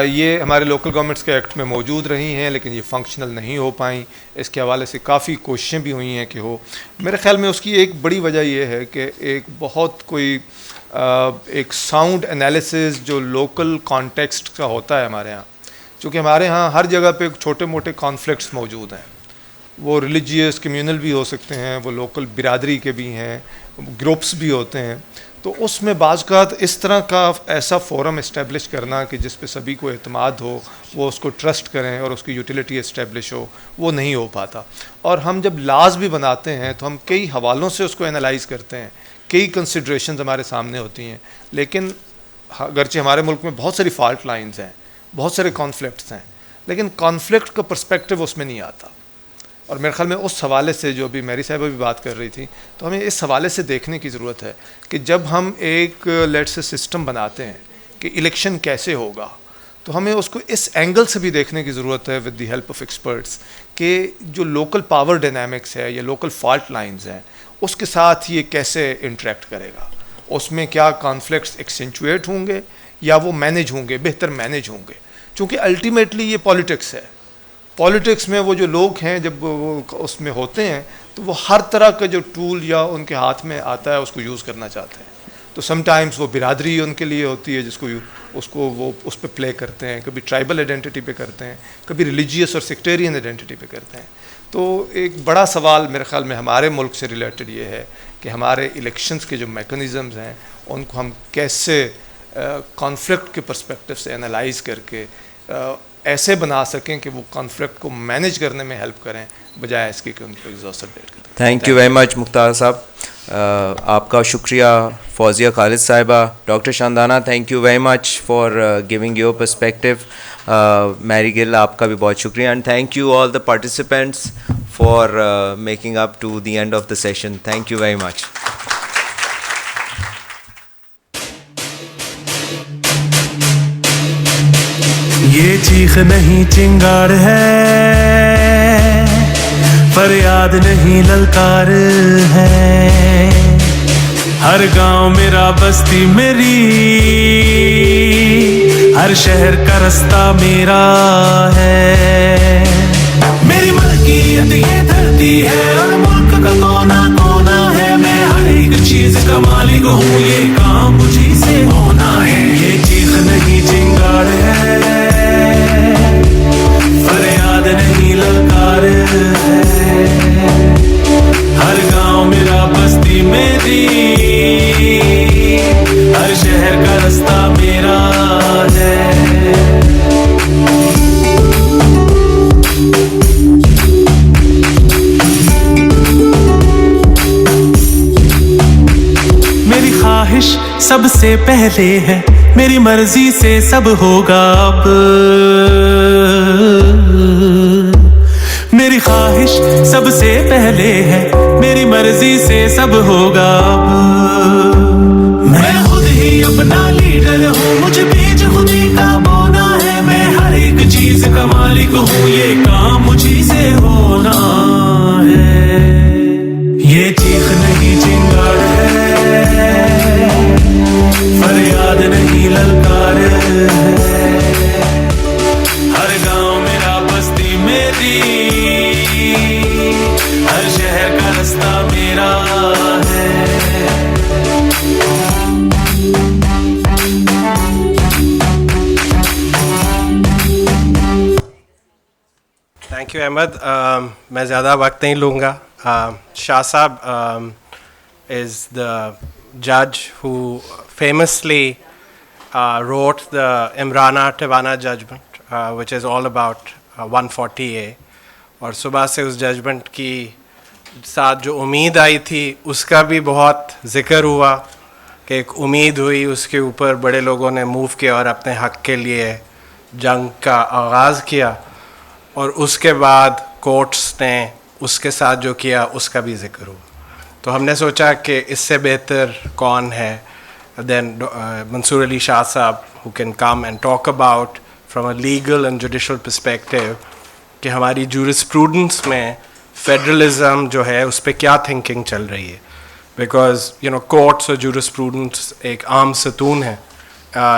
یہ ہمارے لوکل گورنمنٹس کے ایکٹ میں موجود رہی ہیں لیکن یہ فنکشنل نہیں ہو پائیں. اس کے حوالے سے کافی کوششیں بھی ہوئی ہیں کہ ہو. میرے خیال میں اس کی ایک بڑی وجہ یہ ہے کہ ایک بہت کوئی ایک ساؤنڈ انالیسز جو لوکل کانٹیکسٹ کا ہوتا ہے ہمارے ہاں, چونکہ ہمارے ہاں ہر جگہ پہ چھوٹے موٹے کانفلکٹس موجود ہیں, وہ ریلیجیس کمیونل بھی ہو سکتے ہیں, وہ لوکل برادری کے بھی ہیں, گروپس بھی ہوتے ہیں. تو اس میں بعض اوقات اس طرح کا ایسا فورم اسٹیبلش کرنا کہ جس پہ سبھی کو اعتماد ہو, وہ اس کو ٹرسٹ کریں اور اس کی یوٹیلیٹی اسٹیبلش ہو, وہ نہیں ہو پاتا. اور ہم جب لاز بھی بناتے ہیں تو ہم کئی حوالوں سے اس کو انالائز کرتے ہیں, کئی کنسیڈریشنز ہمارے سامنے ہوتی ہیں, لیکن اگرچہ ہمارے ملک میں بہت ساری فالٹ لائنز ہیں, بہت سارے کانفلکٹس ہیں, لیکن کانفلکٹ کا پرسپیکٹو اس میں نہیں آتا. اور میرے خیال میں اس حوالے سے جو ابھی میری صاحبہ بھی بات کر رہی تھی, تو ہمیں اس حوالے سے دیکھنے کی ضرورت ہے کہ جب ہم ایک لیٹ سے سسٹم بناتے ہیں کہ الیکشن کیسے ہوگا, تو ہمیں اس کو اس اینگل سے بھی دیکھنے کی ضرورت ہے with the help of experts کہ جو لوکل پاور ڈائنامکس ہے یا لوکل فالٹ لائنز ہیں اس کے ساتھ یہ کیسے انٹریکٹ کرے گا, اس میں کیا کانفلکٹس ایکسینچویٹ ہوں گے یا وہ مینیج ہوں گے, بہتر مینیج ہوں گے. چونکہ الٹیمیٹلی یہ پالیٹکس ہے, پالیٹکس میں وہ جو لوگ ہیں جب وہ اس میں ہوتے ہیں تو وہ ہر طرح کا جو ٹول یا ان کے ہاتھ میں آتا ہے اس کو یوز کرنا چاہتے ہیں. تو سم ٹائمز وہ برادری ان کے لیے ہوتی ہے اس کو وہ اس پہ پلے کرتے ہیں, کبھی ٹرائبل آئیڈینٹی پہ کرتے ہیں, کبھی ریلیجیس اور سیکٹیرین آئیڈینٹی پہ کرتے ہیں. تو ایک بڑا سوال میرے خیال میں ہمارے ملک سے ریلیٹڈ یہ ہے کہ ہمارے الیکشنز کے جو میکنزمز ہیں ان کو ہم کیسے کانفلکٹ کے پرسپیکٹو سے انالائز کر کے ایسے بنا سکیں کہ وہ کانفلکٹ کو مینیج کرنے میں ہیلپ کریں بجائے اس کے کہ ان کو ایگزاسپریٹ کریں. Thank you very much Mukhtar صاحب, آپ کا شکریہ. فوزیہ خالد صاحبہ, doctor Shandana, thank you very much for giving your perspective. Meri Gul, آپ کا بھی بہت شکریہ. And thank you all the participants for making up to the end of the session. Thank you very much. یہ چیخ نہیں چنگاڑ ہے, فریاد نہیں للکار ہے, ہر گاؤں میرا بستی میری, ہر شہر کا رستہ میرا ہے. میری ملکیت یہ دھرتی ہے اور ملک کا کونا کونا ہے, میں ہر ایک چیز کا مالک ہوں, یہ کام مجھے سے ہونا ہے. یہ چیخ نہیں چنگاڑ ہے, فریاد نہیں للکار ہے, ہر گاؤں میرا بستی میری, ہر شہر کا رستہ میرا ہے. میری خواہش سب سے پہلے ہے, میری مرضی سے سب ہوگا اب, میری خواہش سب سے پہلے ہے, میری مرضی سے سب ہوگا اب. میں خود ہی اپنا لیڈر ہوں, مجھے بیچ خودی کا بونا ہے, میں ہر ایک چیز کا مالک ہوں, یہ کام مجھے سے ہونا ہے. یہ چیخ نہیں چنگاڑ ہے, فریاد نہیں للکار ہے, ہر گاؤں میرا بستی میری, ہر شہر کا رستہ میرا Thank you, Ahmed. میں زیادہ وقت نہیں لوں گا. Shah Saab is the judge who famously wrote the Imrana Tiwana judgment, which is all about 140A. اور صبح سے اس ججمنٹ کی ساتھ جو امید آئی تھی اس کا بھی بہت ذکر ہوا کہ ایک امید ہوئی, اس کے اوپر بڑے لوگوں نے موو کیا اور اپنے حق کے لیے جنگ کا آغاز کیا, اور اس کے بعد کورٹس نے اس کے ساتھ جو کیا اس کا بھی ذکر ہوا. تو ہم نے سوچا کہ اس سے بہتر کون ہے دین منصور علی شاہ صاحب, who can come and talk about from a legal and judicial perspective کہ ہماری جورسپروڈنس میں فیڈرلزم جو ہے اس پہ کیا تھنکنگ چل رہی ہے, بیکاز کورٹس اور جورسپروڈنس ایک عام ستون ہے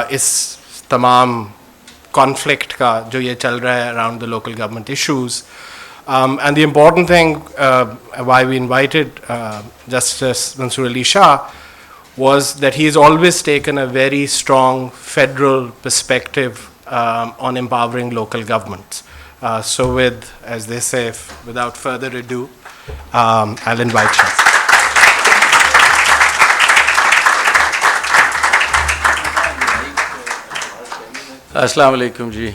اس تمام کانفلکٹ کا جو یہ چل رہا ہے around the local government issues. And the important thing why we invited justice Mansoor Ali Shah was that he has always taken a very strong federal perspective on empowering local governments. So as they say, without further ado, I'll invite you. السلام علیکم جی.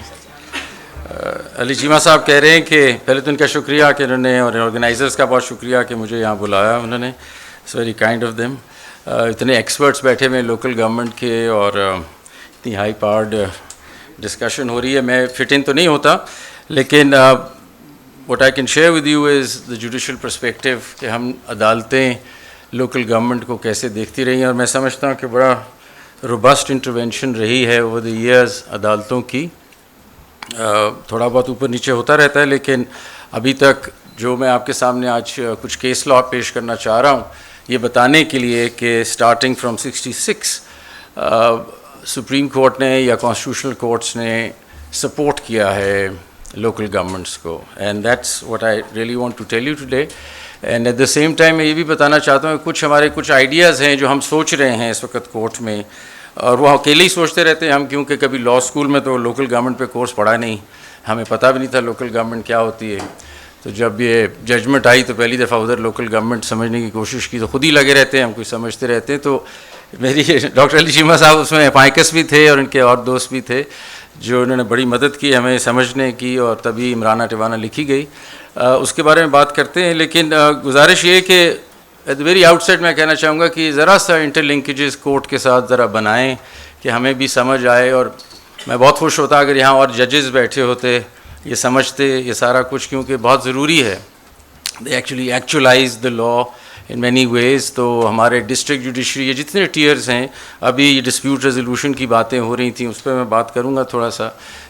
علی چیمہ صاحب کہہ رہے ہیں کہ پہلے تو ان کا شکریہ کہ انہوں نے, اور آرگنائزرز کا بہت شکریہ کہ مجھے یہاں بلایا انہوں نے. It's very kind of them. اتنے ایکسپرٹس بیٹھے ہوئے ہیں لوکل گورنمنٹ کے, اور اتنی ہائی پاورڈ ڈسکشن ہو رہی ہے. میں فٹ ان تو نہیں ہوتا, لیکن what I can share with you is the judicial perspective کہ ہم عدالتیں لوکل گورنمنٹ کو کیسے دیکھتی رہی ہیں, اور میں سمجھتا ہوں کہ بڑا روبسٹ انٹروینشن رہی ہے اوور دی ایئرز عدالتوں کی. تھوڑا بہت اوپر نیچے ہوتا رہتا ہے, لیکن ابھی تک جو میں آپ کے سامنے آج کچھ کیس لا پیش کرنا چاہ رہا ہوں یہ بتانے کے لیے کہ اسٹارٹنگ فرام 66 سپریم کورٹ نے یا کانسٹیٹیوشنل کورٹس نے سپورٹ کیا ہے لوکل گورنمنٹس کو, and that's what I really want to tell you today. And at the same time میں یہ بھی بتانا چاہتا ہوں کہ کچھ آئیڈیاز ہیں جو ہم سوچ رہے ہیں اس وقت کورٹ میں, اور وہ اکیلے ہی سوچتے رہتے ہیں ہم, کیونکہ کبھی لا اسکول میں تو لوکل گورنمنٹ پہ کورس پڑھا نہیں, ہمیں پتہ بھی نہیں تھا لوکل گورنمنٹ کیا ہوتی ہے. تو جب یہ ججمنٹ آئی تو پہلی دفعہ ادھر لوکل گورنمنٹ سمجھنے کی کوشش کی, تو خود ہی لگے رہتے ہیں ہم کچھ سمجھتے رہتے ہیں. تو میری ڈاکٹر علی چیمہ صاحب اس میں اپائکس بھی تھے اور ان کے اور دوست بھی تھے جو انہوں نے بڑی مدد کی ہمیں سمجھنے کی, اور تبھی عمرانہ ٹیوانہ لکھی گئی. اس کے بارے میں بات کرتے ہیں, لیکن گزارش یہ کہ at the very outside میں کہنا چاہوں گا کہ ذرا سا انٹر لنکیجز کورٹ کے ساتھ ذرا بنائیں کہ ہمیں بھی سمجھ آئے. اور میں بہت خوش ہوتا اگر یہاں اور ججز بیٹھے ہوتے, یہ سمجھتے یہ سارا کچھ, کیونکہ بہت ضروری ہے. They actualize the law in many ways. تو ہمارے ڈسٹرکٹ جوڈیشری یہ جتنے ٹیئرز ہیں, ابھی ڈسپیوٹ ریزولوشن کی باتیں ہو رہی تھیں, اس پہ میں بات کروں گا تھوڑا سا.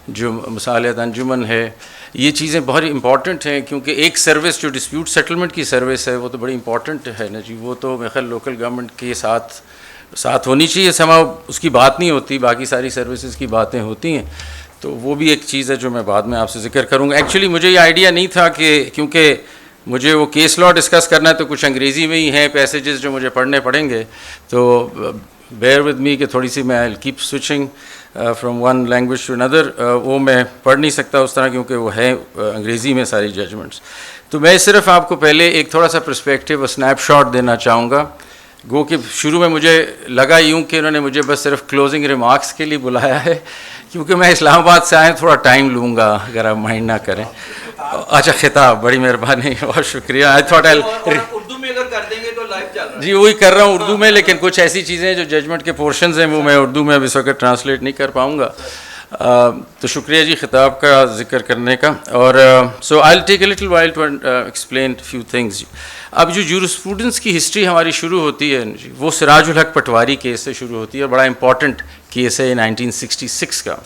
جو مصالحت انجمن ہے, یہ چیزیں بہت امپورٹنٹ ہیں, کیونکہ ایک سروس جو ڈسپیوٹ سیٹلمنٹ کی سروس ہے وہ تو بڑی امپورٹنٹ ہے نا جی. وہ تو میرے خیال لوکل گورنمنٹ کے ساتھ ہونی چاہیے, سما اس کی بات نہیں ہوتی, باقی ساری سروسز کی باتیں ہوتی ہیں. تو وہ بھی ایک چیز ہے جو میں بعد میں آپ سے ذکر کروں گا. ایکچولی مجھے یہ آئیڈیا نہیں تھا کہ کیونکہ مجھے وہ کیس لا ڈسکس کرنا ہے تو کچھ انگریزی میں ہی ہیں پیسیجز جو مجھے پڑھنے پڑیں گے, تو بیئر ود می کہ تھوڑی سی میں I keep switching from one language to another. وہ میں پڑھ نہیں سکتا اس طرح کیونکہ وہ ہے انگریزی میں ساری ججمنٹس. تو میں صرف آپ کو پہلے ایک تھوڑا سا پرسپیکٹیو اور اسنیپ شاٹ دینا چاہوں گا. گو کہ شروع میں مجھے لگا یوں کہ انہوں نے مجھے بس صرف کلوزنگ ریمارکس کے لیے بلایا ہے, کیونکہ میں اسلام آباد سے آئے, تھوڑا ٹائم لوں گا اگر آپ مائنڈ نہ کریں. اچھا خطاب, بڑی مہربانی, بہت شکریہ. اردو میں اگر کر دیں گے تو لائیو چل رہا ہے جی, وہی کر رہا ہوں اردو میں, لیکن کچھ ایسی چیزیں جو ججمنٹ کے پورشنز ہیں وہ میں اردو میں اب اس وقت ٹرانسلیٹ نہیں کر پاؤں گا. تو شکریہ جی خطاب کا ذکر کرنے کا. اور so I will take a little while to explain few things. اب جو جورسپروڈنس کی ہسٹری ہماری شروع ہوتی ہے جی, وہ سراج الحق پٹواری کیس سے شروع ہوتی ہے. بڑا امپورٹنٹ کیس ہے 1966 کا.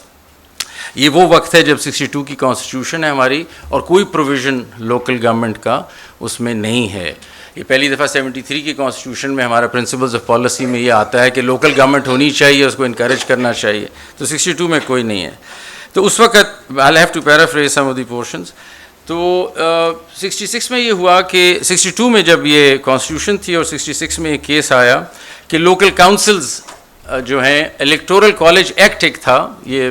یہ وہ وقت ہے جب 62 کی کانسٹیٹیوشن ہے ہماری, اور کوئی پروویژن لوکل گورنمنٹ کا اس میں نہیں ہے. یہ پہلی دفعہ 73 کی کانسٹیٹیوشن میں ہمارا پرنسپلز آف پالیسی میں یہ آتا ہے کہ لوکل گورنمنٹ ہونی چاہیے, اس کو انکریج کرنا چاہیے. تو 62 میں کوئی نہیں ہے. تو اس وقت I have to paraphrase some of the portions. تو 66 میں یہ ہوا کہ 62 میں جب یہ کانسٹیٹیوشن تھی اور 66 میں یہ کیس آیا کہ لوکل کاؤنسلز جو ہیں, الیکٹورل کالج ایکٹ ایک تھا, یہ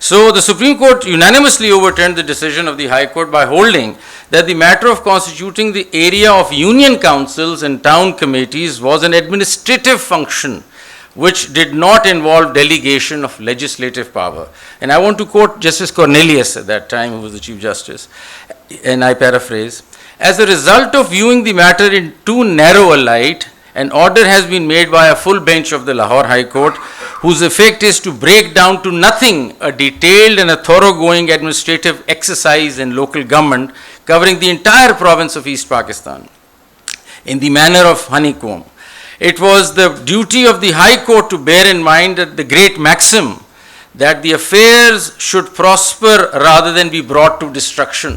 So the Supreme Court unanimously overturned the decision of the High Court by holding that the matter of constituting the area of union councils and town committees was an administrative function which did not involve delegation of legislative power. And I want to quote Justice Cornelius at that time, who was the Chief Justice, and I paraphrase, "As a result of viewing the matter in too narrow a light, an order has been made by a full bench of the Lahore High Court, whose effect is to break down to nothing a detailed and a thoroughgoing administrative exercise in local government covering the entire province of East Pakistan in the manner of honeycomb. It was the duty of the High Court to bear in mind that the great maxim that the affairs should prosper rather than be brought to destruction."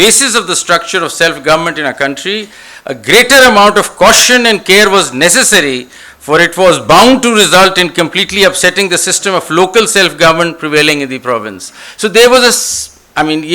basis of the structure of self-government in a country, a greater amount of caution and care was necessary, for it was bound to result in completely upsetting the system of local self-government prevailing in the province. So there was a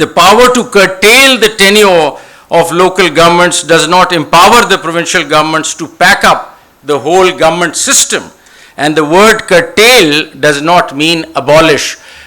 The power to curtail the tenure of local governments does not empower the provincial governments to pack up the whole government system. And the word curtail does not mean abolish.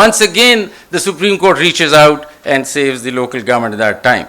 Once again the Supreme Court reaches out and saves the local government at that time.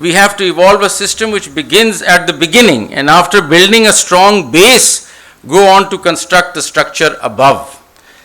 we have to evolve a system which begins at the beginning and after building a strong base go on to construct the structure above.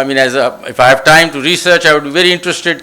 I mean, if I have time to research, I would be very interested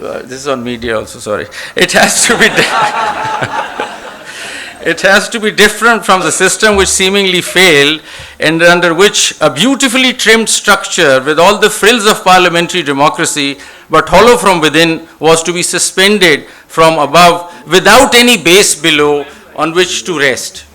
this is on media also, sorry. It has to be different from the system which seemingly failed, and under which a beautifully trimmed structure with all the frills of parliamentary democracy but hollow from within was to be suspended from above without any base below on which to rest.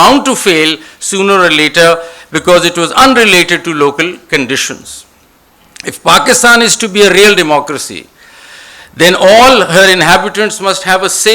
bound to fail sooner or later because it was unrelated to local conditions. If Pakistan is to be a real democracy, then all her inhabitants must have a say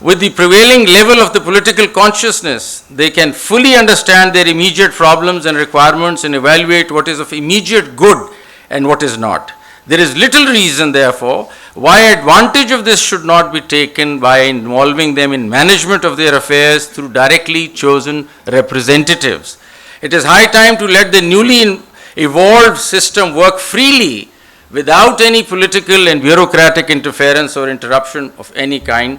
With the prevailing level of the political consciousness, they can fully understand their immediate problems and requirements and evaluate what is of immediate good and what is not. There is little reason, therefore, why advantage of this should not be taken by involving them in management of their affairs through directly chosen representatives. It is high time to let the newly evolved system work freely without any political and bureaucratic interference or interruption of any kind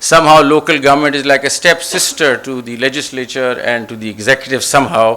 somehow local government is like a step sister to the legislature and to the executive somehow.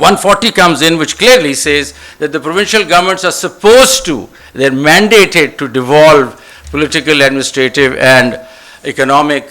140 comes in, which clearly says that the provincial governments are supposed to, they're mandated to devolve political, administrative and economic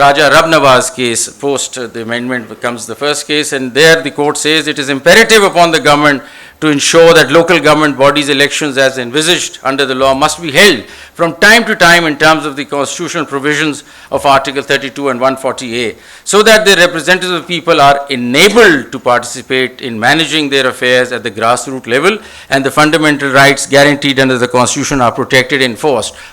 Raja Rab Nawaz case. Post the amendment becomes the first case, and there the court says it is imperative upon the government to ensure that local government bodies elections as envisaged under the law must be held from time to time in terms of the constitutional provisions of Article 32 and 140A, so that the representatives of people are enabled to participate in managing their affairs at the grassroots level, and the fundamental rights guaranteed under the constitution are protected and enforced.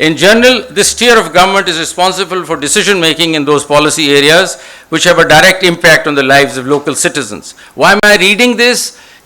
In general, this tier of government is responsible for decision making in those policy areas which have a direct impact on the lives of local citizens. Why am I reading this?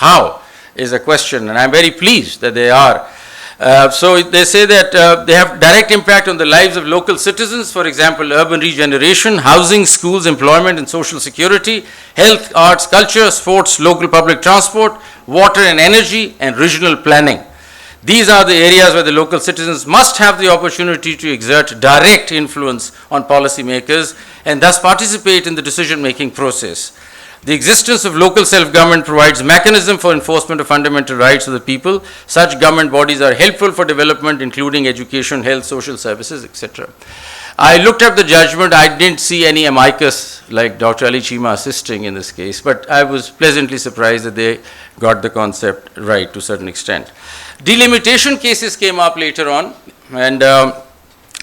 How is a question, and I am very pleased that they are. So they say that they have direct impact on the lives of local citizens, for example, urban regeneration, housing, schools, employment and social security, health, arts, culture, sports, local public transport, water and energy, and regional planning. These are the areas where the local citizens must have the opportunity to exert direct influence on policymakers and thus participate in the decision-making process. The existence of local self-government provides mechanism for enforcement of fundamental rights of the people. Such government bodies are helpful for development, including education, health, social services, etc. I looked up the judgment. I didn't see any amicus like Dr. Ali Chima assisting in this case, but I was pleasantly surprised that they got the concept right to a certain extent. Delimitation cases came up later on, and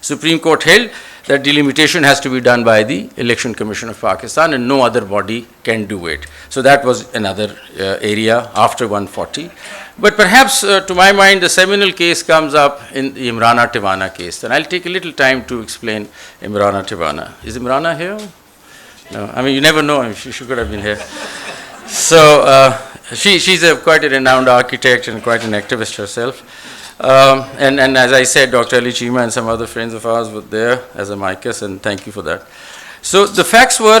Supreme Court held that delimitation has to be done by the Election Commission of Pakistan and no other body can do it. So that was another area after 140. But perhaps to my mind the seminal case comes up in the Imrana Tivana case, and I'll take a little time to explain Imrana Tivana. Is Imrana here? No, I mean you never know, she could have been here. So she's quite a renowned architect and quite an activist herself. And as I said, Dr. Ali Chima and some other friends of ours were there as amicus, and thank you for that. So the facts were,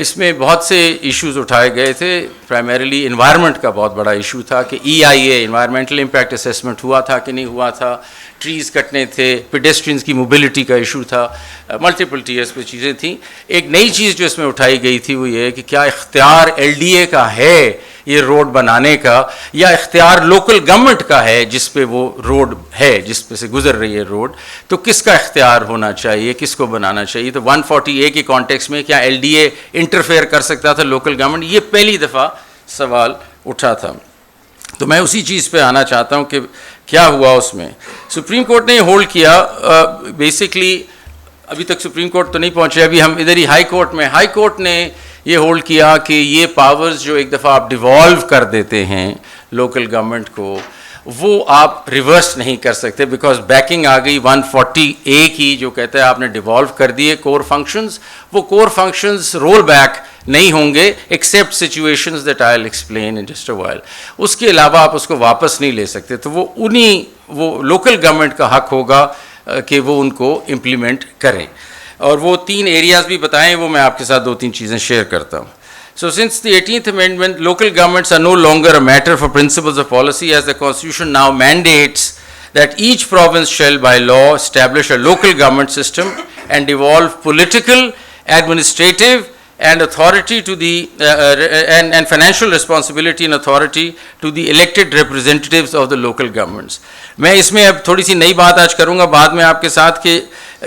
اس میں بہت سے ایشوز اٹھائے گئے تھے. پرائمریلی انوائرمنٹ کا بہت بڑا ایشو تھا کہ EIA انوائرمنٹل امپیکٹ اسیسمنٹ ہوا تھا کہ نہیں ہوا تھا, ٹریز کٹنے تھے, پیڈسٹرینز کی موبلٹی کا ایشو تھا, ملٹیپل ٹیئرس پہ چیزیں تھیں. ایک نئی چیز جو اس میں اٹھائی گئی تھی وہ یہ ہے کہ کیا اختیار LDA کا ہے یہ روڈ بنانے کا, یا اختیار لوکل گورنمنٹ کا ہے جس پہ وہ روڈ ہے, جس پہ سے گزر رہی ہے روڈ, تو کس کا اختیار ہونا چاہیے, کس کو بنانا چاہیے. تو 140A کے کانٹیکس میں کیا LDA انٹرفیئر کر سکتا تھا لوکل گورنمنٹ, یہ پہلی دفعہ سوال اٹھا تھا. تو میں اسی چیز پہ آنا چاہتا ہوں کہ کیا ہوا اس میں. سپریم کورٹ نے ہولڈ کیا, بیسکلی ابھی تک سپریم کورٹ تو نہیں پہنچے, ابھی ہم ادھر ہی ہائی کورٹ میں. ہائی کورٹ نے یہ ہولڈ کیا کہ یہ پاورز جو ایک دفعہ آپ ڈیوالو کر دیتے ہیں لوکل گورنمنٹ کو, وہ آپ ریورس نہیں کر سکتے, بیکاز بیکنگ آ گئی 140A کی جو کہتا ہے آپ نے ڈیوالو کر دیے کور فنکشنز, وہ کور فنکشنز رول بیک نہیں ہوں گے except situations that I will explain in just a while. اس کے علاوہ آپ اس کو واپس نہیں لے سکتے. تو وہ لوکل گورنمنٹ کا حق ہوگا کہ وہ ان کو امپلیمنٹ کریں. اور وہ 3 ایریاز بھی بتائیں, وہ میں آپ کے ساتھ 2-3 چیزیں شیئر کرتا ہوں. So since the 18th Amendment, local governments are no longer a matter for principles of policy, as the Constitution now mandates that each province shall by law establish a local government system and devolve political, administrative and authority to the and financial responsibility and authority to the elected representatives of the local governments. میں اس میں اب تھوڑی سی نئی بات آج کروں گا بعد میں آپ کے ساتھ کہ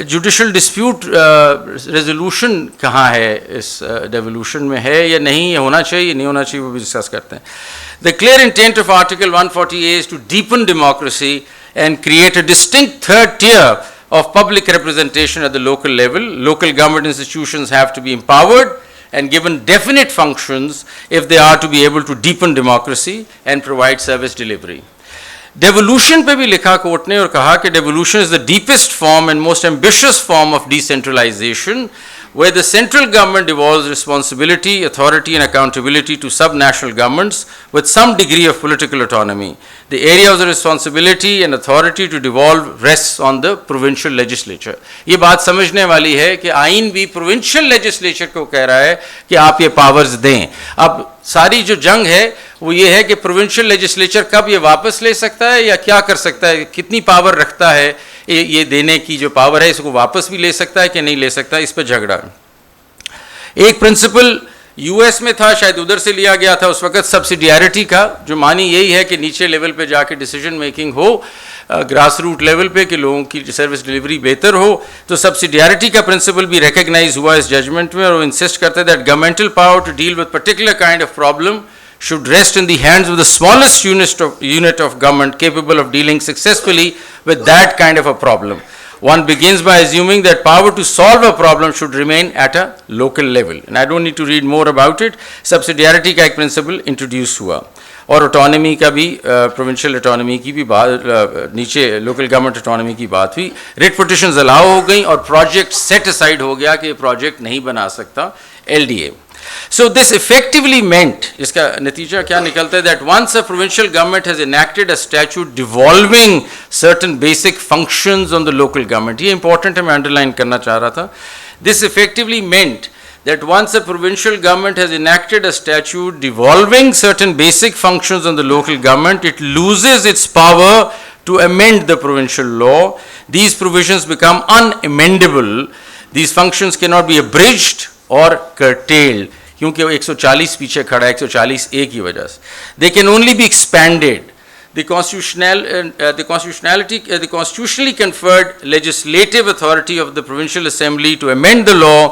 جوڈیشل ڈسپیوٹ ریزولوشن کہاں ہے, اس ڈیولوشن میں ہے یا نہیں, یہ ہونا چاہیے نہیں ہونا چاہیے, وہ بھی ڈسکس کرتے ہیں. The clear intent of Article 140A is to deepen democracy and create a distinct third tier of public representation at the local level. Local government institutions have to be empowered and given definite functions if they are to be able to deepen democracy and provide service delivery. Devolution پہ بھی لکھا کورٹ نے اور کہا کہ devolution is the deepest form and most ambitious form of decentralization, where the central government devolves responsibility, authority and accountability to sub-national governments with some degree of political autonomy. The area of the responsibility and authority to devolve rests on the provincial legislature. یہ بات سمجھنے والی ہے کہ آئین بھی provincial legislature کو کہہ رہا ہے کہ آپ یہ پاورز دیں. اب ساری جو جنگ ہے وہ یہ ہے کہ provincial legislature کب یہ واپس لے سکتا ہے یا کیا کر سکتا ہے, کتنی پاور رکھتا ہے, یہ دینے کی جو پاور ہے اس کو واپس بھی لے سکتا ہے کہ نہیں لے سکتا, اس پہ جھگڑا. ایک پرنسپل US میں تھا, شاید ادھر سے لیا گیا تھا اس وقت, سبسیڈیارٹی کا, جو معنی یہی ہے کہ نیچے لیول پہ جا کے ڈیسیجن میکنگ ہو, گراس روٹ لیول پہ کہ لوگوں کی سروس ڈلیوری بہتر ہو. تو سبسیڈیارٹی کا پرنسپل بھی ریکگنائز ہوا اس ججمنٹ میں, اور وہ انسسٹ کرتے ہیں that governmental power to deal with particular kind of problem should rest in the hands of the smallest unit of government capable of dealing successfully with that kind of a problem. One begins by assuming that power to solve a problem should remain at a local level. And I don't need to read more about it. Subsidiarity کا ایک principle introduce ہوا, اور autonomy کا بھی, provincial autonomy کی بھی بات, نیچے local government autonomy کی بات ہوئی. writ petitions allow ہو گئیں اور project set aside ہو گیا کہ یہ project نہیں بنا سکتا LDA. So this effectively meant, اس کا نتیجہ کیا نکلتا ہے, that once a provincial government has enacted a statute devolving certain basic functions on the local government, یہ important ہے, میں underline کرنا چاہ رہا تھا. This effectively meant that once a provincial government has enacted a statute devolving certain basic functions on the local government, it loses its power to amend the provincial law. These provisions become unamendable. These functions cannot be abridged اور curtailed, کیونکہ وہ 140 پیچھے کھڑا ہے 140A کی وجہ سے. They can only be expanded. The constitutionally conferred legislative authority of the provincial assembly to amend the law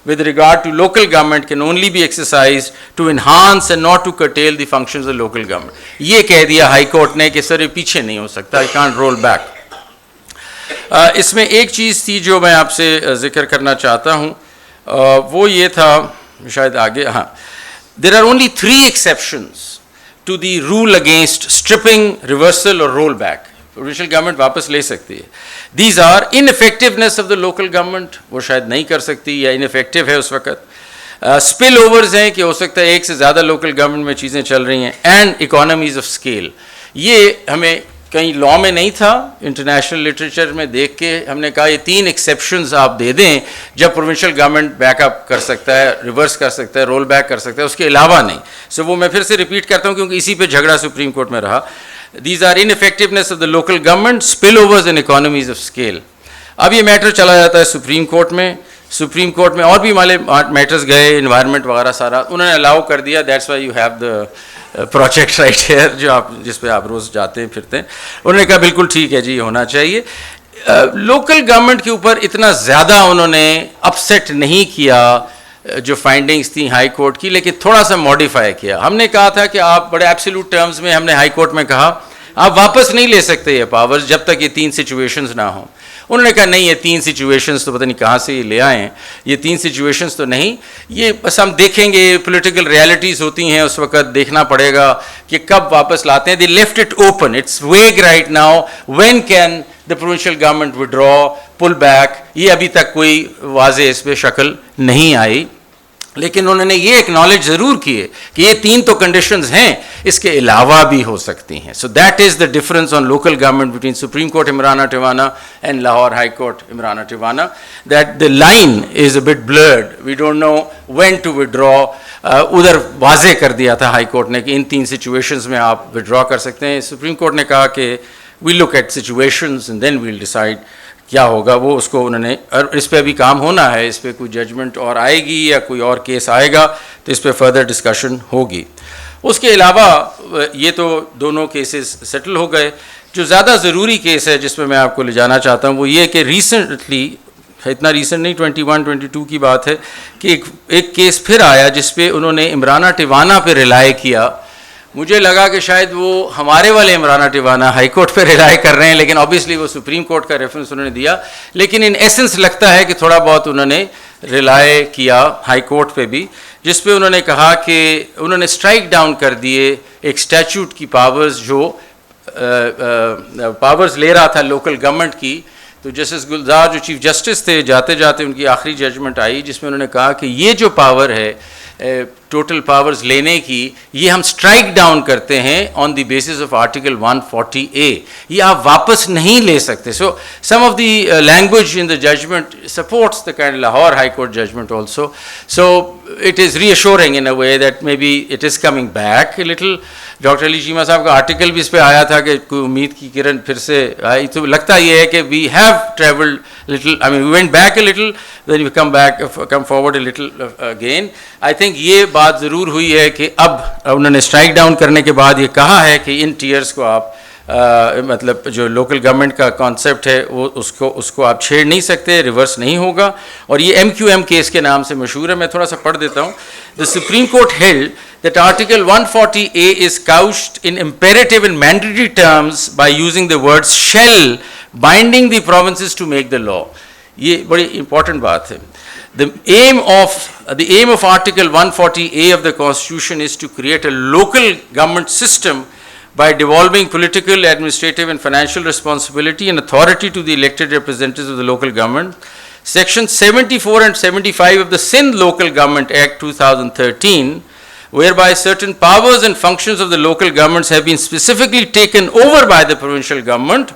with regard to local government can only be exercised to enhance and not to curtail the functions of local government. یہ کہہ دیا ہائی کورٹ نے کہ سر یہ پیچھے نہیں ہو سکتا, I can't roll back. اس میں ایک چیز تھی جو میں آپ سے ذکر کرنا چاہتا ہوں, وہ یہ تھا, شاید آگے, ہاں, there are only 3 exceptions to the rule against stripping, reversal اور roll back. provincial government واپس لے سکتی ہے. These are ineffectiveness of the local government, وہ شاید نہیں کر سکتی یا ineffective ہے اس وقت. spill overs ہیں کہ ہو سکتا ہے ایک سے زیادہ local government میں چیزیں چل رہی ہیں, and economies of scale. یہ ہمیں کہیں لا میں نہیں تھا, انٹرنیشنل لٹریچر میں دیکھ کے ہم نے کہا یہ 3 ایکسیپشنز آپ دے دیں جب پروونشل گورنمنٹ بیک اپ کر سکتا ہے, ریورس کر سکتا ہے, رول بیک کر سکتا ہے, اس کے علاوہ نہیں. سو وہ میں پھر سے ریپیٹ کرتا ہوں کیونکہ اسی پہ جھگڑا سپریم کورٹ میں رہا. These are ineffectiveness of the local government, spillovers and economies of scale. اب یہ میٹر چلا جاتا ہے سپریم کورٹ میں. سپریم کورٹ میں اور بھی ہمارے میٹرز گئے, انوائرمنٹ وغیرہ سارا انہوں نے الاؤ کر دیا. That's why you have the project right here جو آپ جس پہ آپ روز جاتے ہیں پھرتے ہیں. انہوں نے کہا بالکل ٹھیک ہے جی, ہونا چاہیے. لوکل گورنمنٹ کے اوپر اتنا زیادہ انہوں نے اپسیٹ نہیں کیا جو فائنڈنگز تھیں ہائی کورٹ کی, لیکن تھوڑا سا ماڈیفائی کیا. ہم نے کہا تھا کہ آپ بڑے ایبسلیوٹ ٹرمز میں, ہم نے ہائی کورٹ میں کہا آپ واپس نہیں لے سکتے یہ پاورز جب تک یہ 3 سچویشنز نہ ہوں. انہوں نے کہا نہیں یہ 3 سچویشنز تو پتہ نہیں کہاں سے یہ لے آئے ہیں, یہ 3 سچویشنز تو نہیں, یہ بس ہم دیکھیں گے, پولیٹیکل ریالٹیز ہوتی ہیں اس وقت دیکھنا پڑے گا کہ کب واپس لاتے ہیں. They left it open, it's vague right now, when can the provincial government withdraw, pull back, یہ ابھی تک کوئی واضح اس پہ شکل نہیں آئی. لیکن انہوں نے یہ اکنالج ضرور کیے کہ یہ 3 تو کنڈیشنز ہیں, اس کے علاوہ بھی ہو سکتی ہیں. So that is the difference on local government between supreme court Imrana Tiwana and Lahore high court Imrana Tiwana, that the line is a bit blurred, we don't know when to withdraw. ادھر واضح کر دیا تھا ہائی کورٹ نے کہ ان 3 سچویشنز میں آپ withdraw کر سکتے ہیں. سپریم کورٹ نے کہا کہ we look at situations and then we'll decide کیا ہوگا. وہ اس کو انہوں نے, اور اس پہ بھی کام ہونا ہے, اس پہ کوئی ججمنٹ اور آئے گی یا کوئی اور کیس آئے گا تو اس پہ فردر ڈسکشن ہوگی. اس کے علاوہ یہ تو دونوں کیسز سیٹل ہو گئے. جو زیادہ ضروری کیس ہے جس پہ میں آپ کو لے جانا چاہتا ہوں وہ یہ کہ ریسنٹلی, اتنا ریسنٹ نہیں, 21-22 کی بات ہے, کہ ایک کیس پھر آیا جس پہ انہوں نے عمرانہ ٹیوانہ پہ ریلائی کیا. مجھے لگا کہ شاید وہ ہمارے والے عمرانہ ٹیوانہ ہائی کورٹ پہ ریلائی کر رہے ہیں, لیکن آبویسلی وہ سپریم کورٹ کا ریفرنس انہوں نے دیا. لیکن ان ایسنس لگتا ہے کہ تھوڑا بہت انہوں نے ریلائی کیا ہائی کورٹ پہ بھی, جس پہ انہوں نے کہا کہ انہوں نے اسٹرائک ڈاؤن کر دیے ایک اسٹیچوٹ کی پاورز جو پاورز لے رہا تھا لوکل گورنمنٹ کی. تو جسٹس گلزار جو چیف جسٹس تھے, جاتے جاتے ان کی آخری ججمنٹ آئی جس میں انہوں نے کہا کہ یہ جو پاور ہے ٹوٹل پاورز لینے کی, یہ ہم اسٹرائک ڈاؤن کرتے ہیں on the basis of article 140A, یہ آپ واپس نہیں لے سکتے. So some of the language in the judgment supports the kind Lahore high court judgment also. So it is reassuring in a way that may be it is coming back a little. Doctor Ali Cheema صاحب کا آرٹیکل بھی اس پہ آیا تھا کہ کوئی امید کی کرن پھر سے آئی. تو لگتا یہ ہے کہ we have travelled little, I mean we went back a little, then we come forward a little again. I think یہ بات ضرور ہوئی ہے کہ اب انہوں نے اسٹرائک ڈاؤن کرنے کے بعد یہ کہا ہے کہ ان ٹیئرس کو آپ مطلب جو لوکل گورنمنٹ کا کانسیپٹ ہے وہ اس کو آپ چھیڑ نہیں سکتے, ریورس نہیں ہوگا. اور یہ MQM کیس کے نام سے مشہور ہے. میں تھوڑا سا پڑھ دیتا ہوں. The Supreme Court held that Article 140A is couched in imperative and mandatory terms by using the words shall, binding the provinces to make the law. یہ بڑی امپورٹنٹ بات ہے. The aim of Article 140A of the Constitution is to create a local government system by devolving political, administrative and financial responsibility and authority to the elected representatives of the local government. Section 74 and 75 of the Sindh Local Government Act 2013, whereby certain powers and functions of the local governments have been specifically taken over by the provincial government,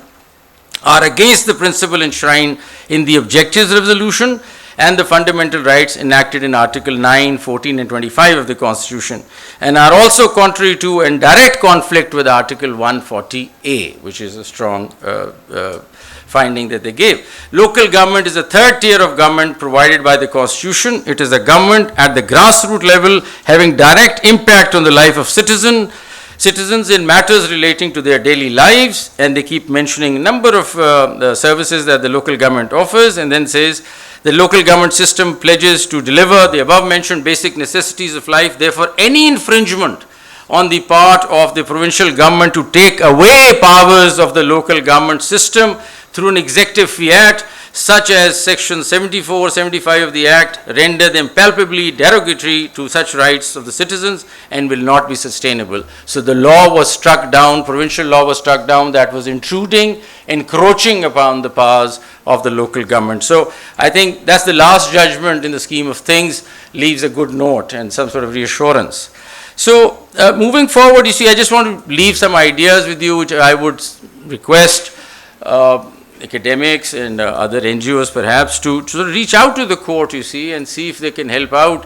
are against the principle enshrined in the Objectives Resolution and the fundamental rights enacted in Article 9, 14 and 25 of the Constitution, and are also contrary to and direct conflict with Article 140A, which is a strong finding that they gave. Local government is a third tier of government provided by the Constitution. It is a government at the grassroots level having direct impact on the life of citizens in matters relating to their daily lives, and they keep mentioning a number of services that the local government offers, and then says the local government system pledges to deliver the above mentioned basic necessities of life. Therefore, any infringement on the part of the provincial government to take away powers of the local government system through an executive fiat, such as Section 74, 75 of the Act, render them palpably derogatory to such rights of the citizens and will not be sustainable. So the law was struck down, provincial law was struck down, that was intruding, encroaching upon the powers of the local government. So I think that's the last judgment in the scheme of things, leaves a good note and some sort of reassurance. So moving forward, you see, I just want to leave some ideas with you which I would request academics and other NGOs perhaps to sort of reach out to the court, you see, and see if they can help out,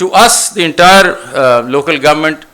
To us, the entire local government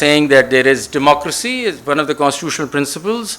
saying that there is democracy is one of the constitutional principles,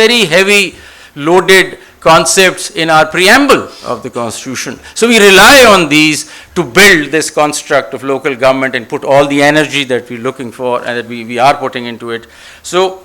very heavy loaded concepts in our preamble of the Constitution. So we rely on these to build this construct of local government and put all the energy that we're looking for and that we are putting into it. So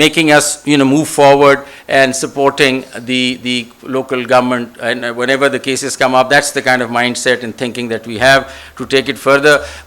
making us move forward and supporting the local government, and whenever the cases come up, that's the kind of mindset and thinking that we have to take it further.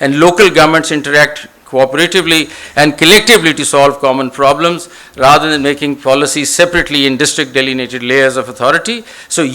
and local governments interact cooperatively and collectively to solve common problems rather than making policies separately in district delineated layers of authority. So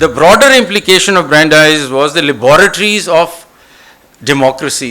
The broader implication of Brandeis was the laboratories of democracy.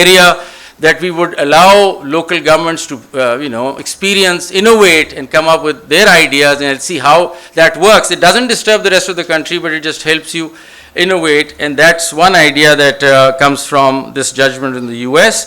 area that we would allow local governments to experience, innovate and come up with their ideas and see how that works. It doesn't disturb the rest of the country, but it just helps you innovate, and that's one idea that comes from this judgment in the US.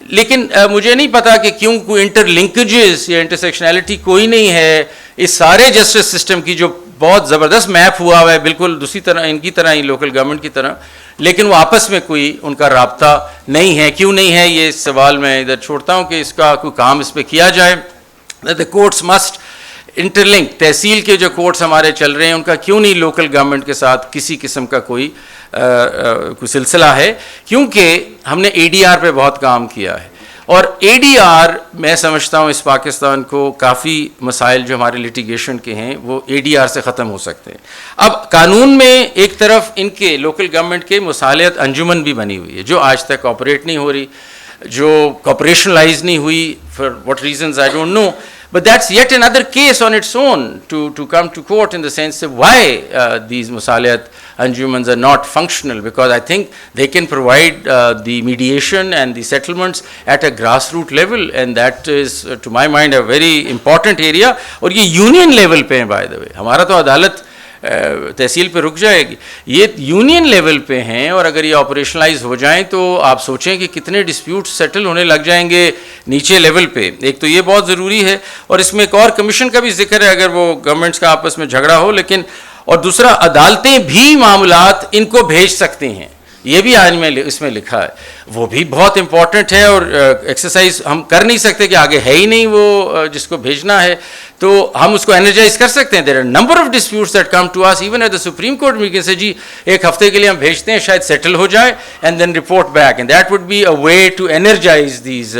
لیکن مجھے نہیں پتا کہ کیوں کوئی انٹر لنکیجز یا انٹرسیکشنالٹی کوئی نہیں ہے اس سارے جسٹس سسٹم کی جو بہت زبردست میپ ہوا ہوا ہے بالکل دوسری طرح ان کی طرح ہی لوکل گورنمنٹ کی طرح, لیکن وہ آپس میں کوئی ان کا رابطہ نہیں ہے. کیوں نہیں ہے یہ سوال میں ادھر چھوڑتا ہوں کہ اس کا کوئی کام اس پہ کیا جائے. The courts must interlink. تحصیل کے جو کورٹس ہمارے چل رہے ہیں ان کا کیوں نہیں لوکل گورنمنٹ کے ساتھ کسی قسم کا کوئی سلسلہ ہے, کیونکہ ہم نے اے ڈی آر پہ بہت کام کیا ہے, اور اے ڈی آر میں سمجھتا ہوں اس پاکستان کو کافی مسائل جو ہمارے لیٹیگیشن کے ہیں وہ اے ڈی آر سے ختم ہو سکتے ہیں. اب قانون میں ایک طرف ان کے لوکل گورنمنٹ کے مصالحت انجمن بھی بنی ہوئی ہے جو آج تک آپریٹ نہیں ہو رہی, جو کوپریشنلائز نہیں ہوئی for what reasons I don't know, but that's yet another case on its own to come to court in the sense of why these Musalihat Anjumans are not functional, because I think they can provide the mediation and the settlements at a grassroots level, and that is to my mind a very important area. اور یہ union level پہ ہیں by the way, ہمارا تو عدالت تحصیل پہ رک جائے گی, یہ یونین لیول پہ ہیں, اور اگر یہ آپریشنلائز ہو جائیں تو آپ سوچیں کہ کتنے ڈسپیوٹ سیٹل ہونے لگ جائیں گے نیچے لیول پہ. ایک تو یہ بہت ضروری ہے, اور اس میں ایک اور کمیشن کا بھی ذکر ہے اگر وہ گورنمنٹس کا آپس میں جھگڑا ہو, لیکن اور دوسرا عدالتیں بھی معاملات ان کو بھیج سکتی ہیں, یہ بھی آج میں اس میں لکھا ہے, وہ بھی بہت امپورٹنٹ ہے. اور ایکسرسائز ہم کر نہیں سکتے کہ آگے ہے ہی نہیں وہ جس کو بھیجنا ہے, تو ہم اس کو انرجائز کر سکتے ہیں. There are number of disputes that come to us even at the supreme court, we can say جی ایک ہفتے کے لیے ہم بھیجتے ہیں, شاید سیٹل ہو جائے and then report back, and that would be a way to energize these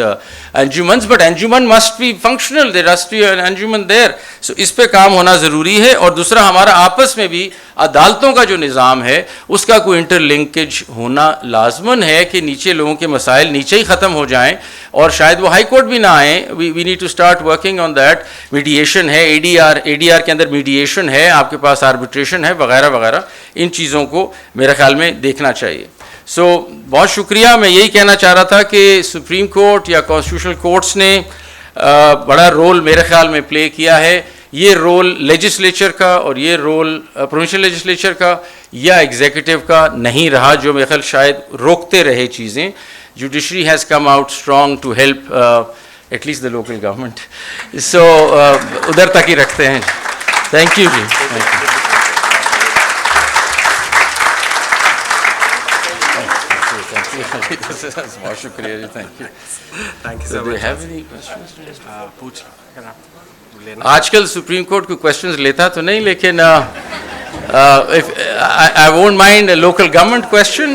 انجمنس. بٹ انجمن must be functional, there must be an انجمن دیر. سو اس پہ کام ہونا ضروری ہے. اور دوسرا ہمارا آپس میں بھی عدالتوں کا جو نظام ہے اس کا کوئی انٹر لنکیج ہونا لازمن ہے کہ نیچے لوگوں کے مسائل نیچے ہی ختم ہو جائیں, اور شاید وہ ہائی کورٹ بھی نہ آئیں. We need to start working on that. Mediation ہے, اے ڈی آر کے اندر میڈیشن ہے, آپ کے پاس آربیٹریشن ہے وغیرہ وغیرہ, ان چیزوں کو میرے خیال میں دیکھنا چاہیے. سو بہت شکریہ. میں یہی کہنا چاہ رہا تھا کہ سپریم کورٹ یا کانسٹیٹیوشنل کورٹس نے بڑا رول میرے خیال میں پلے کیا ہے. یہ رول لیجسلیچر کا اور یہ رول پروونشل لیجسلیچر کا یا ایگزیکٹو کا نہیں رہا, جو میرے خیال شاید روکتے رہے چیزیں. Judiciary has come out strong to help at least the local government. So ادھر تک ہی رکھتے ہیں. تھینک یو جی. بہت شکریہ جی. Thank you. آج کل سپریم کورٹ کو کوشچنز لیتا تو نہیں, لیکن I won't mind a local government question.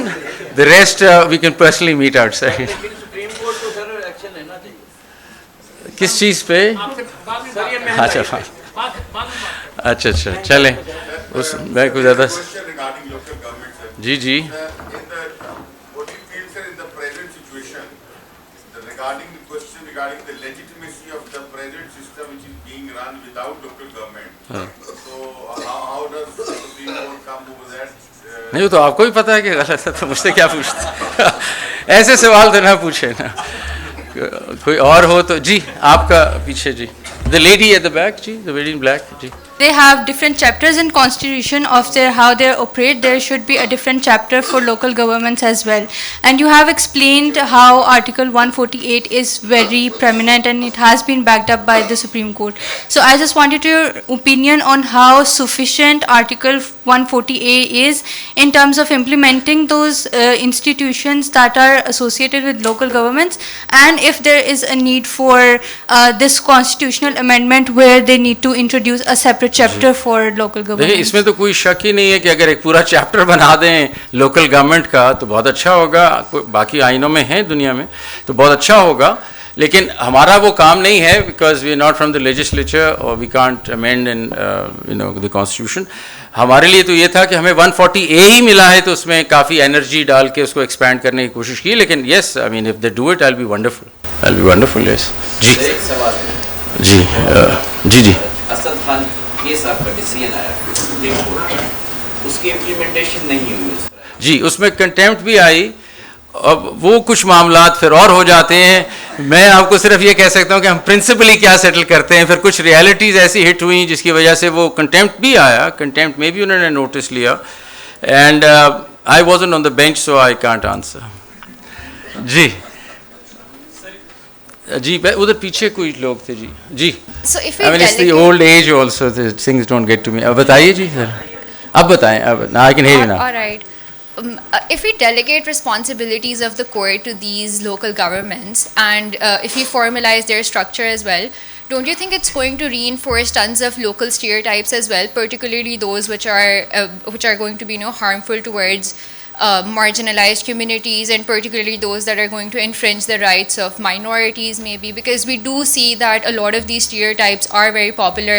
The rest we can personally meet outside. کس چیز پہ؟ اچھا چلیں اس میں کچھ زیادہ. جی جی. Regarding the legitimacy of the present system which is being run without local government. So how does the Supreme Court come over that? نہیں وہ تو آپ کو بھی پتا ہے کہ غلط ہے, تو مجھ سے کیا پوچھتے ایسے سوال تو نہ پوچھے نا. کوئی اور ہو تو جی آپ کا پیچھے جی. The lady at the back, جی, the lady in black, جی. They have different chapters in constitution of their how they operate. There should be a different chapter for local governments as well. And you have explained how Article 148 is very prominent and it has been backed up by the Supreme Court. So I just wanted your opinion on how sufficient Article 140A is in terms of implementing those institutions that are associated with local governments, and if there is a need for this constitutional amendment where they need to introduce a separate chapter for local government. دیکھیں اس میں تو کوئی شک ہی نہیں ہے کہ اگر ایک پورا چیپٹر بنا دیں لوکل گورنمنٹ کا تو بہت اچھا ہوگا. باقی آئینوں میں ہیں دنیا میں تو بہت اچھا ہوگا, لیکن ہمارا وہ کام نہیں ہے because we are not from the legislature or we can't amend in the constitution. ہمارے لیے تو یہ تھا کہ ہمیں 140A ہی ملا ہے تو اس میں کافی انرجی ڈال کے اس کو ایکسپینڈ کرنے کی کوشش کی, لیکن yes I mean if they do it I will be wonderful, I will be wonderful. Yes جی جی جی جی. اسد خان کیس آپ کا ڈیسیژن آیا سپریم کورٹ, اس کی امپلیمنٹیشن نہیں ہوئی جی, اس میں کنٹیمپٹ بھی آئی. اب وہ کچھ معاملات پھر اور ہو جاتے ہیں. میں آپ کو صرف یہ کہہ سکتا ہوں کہ ہم پرنسپلی کیا سیٹل کرتے ہیں, پھر کچھ ریالٹیز ایسی ہٹ ہوئیں جس کی وجہ سے وہ کنٹیمپٹ بھی آیا. کنٹیمپٹ میں بھی انہوں نے نوٹس لیا, and I wasn't on the bench so I can't answer. جی جی ادھر پیچھے کوئی لوگ تھے جی جی So if we I mean it's the delegate- old age also, the things don't get to me. اب بتائیے جی سر, اب بتائیں, اب I can hear you now. All right. If we delegate responsibilities of the court to these local governments and if we formalize their structure as well, don't you think it's going to reinforce tons of local stereotypes as well, particularly those which are going to be harmful towards marginalized communities, and particularly those that are going to infringe the rights of minorities maybe, because we do see that a lot of these stereotypes are very popular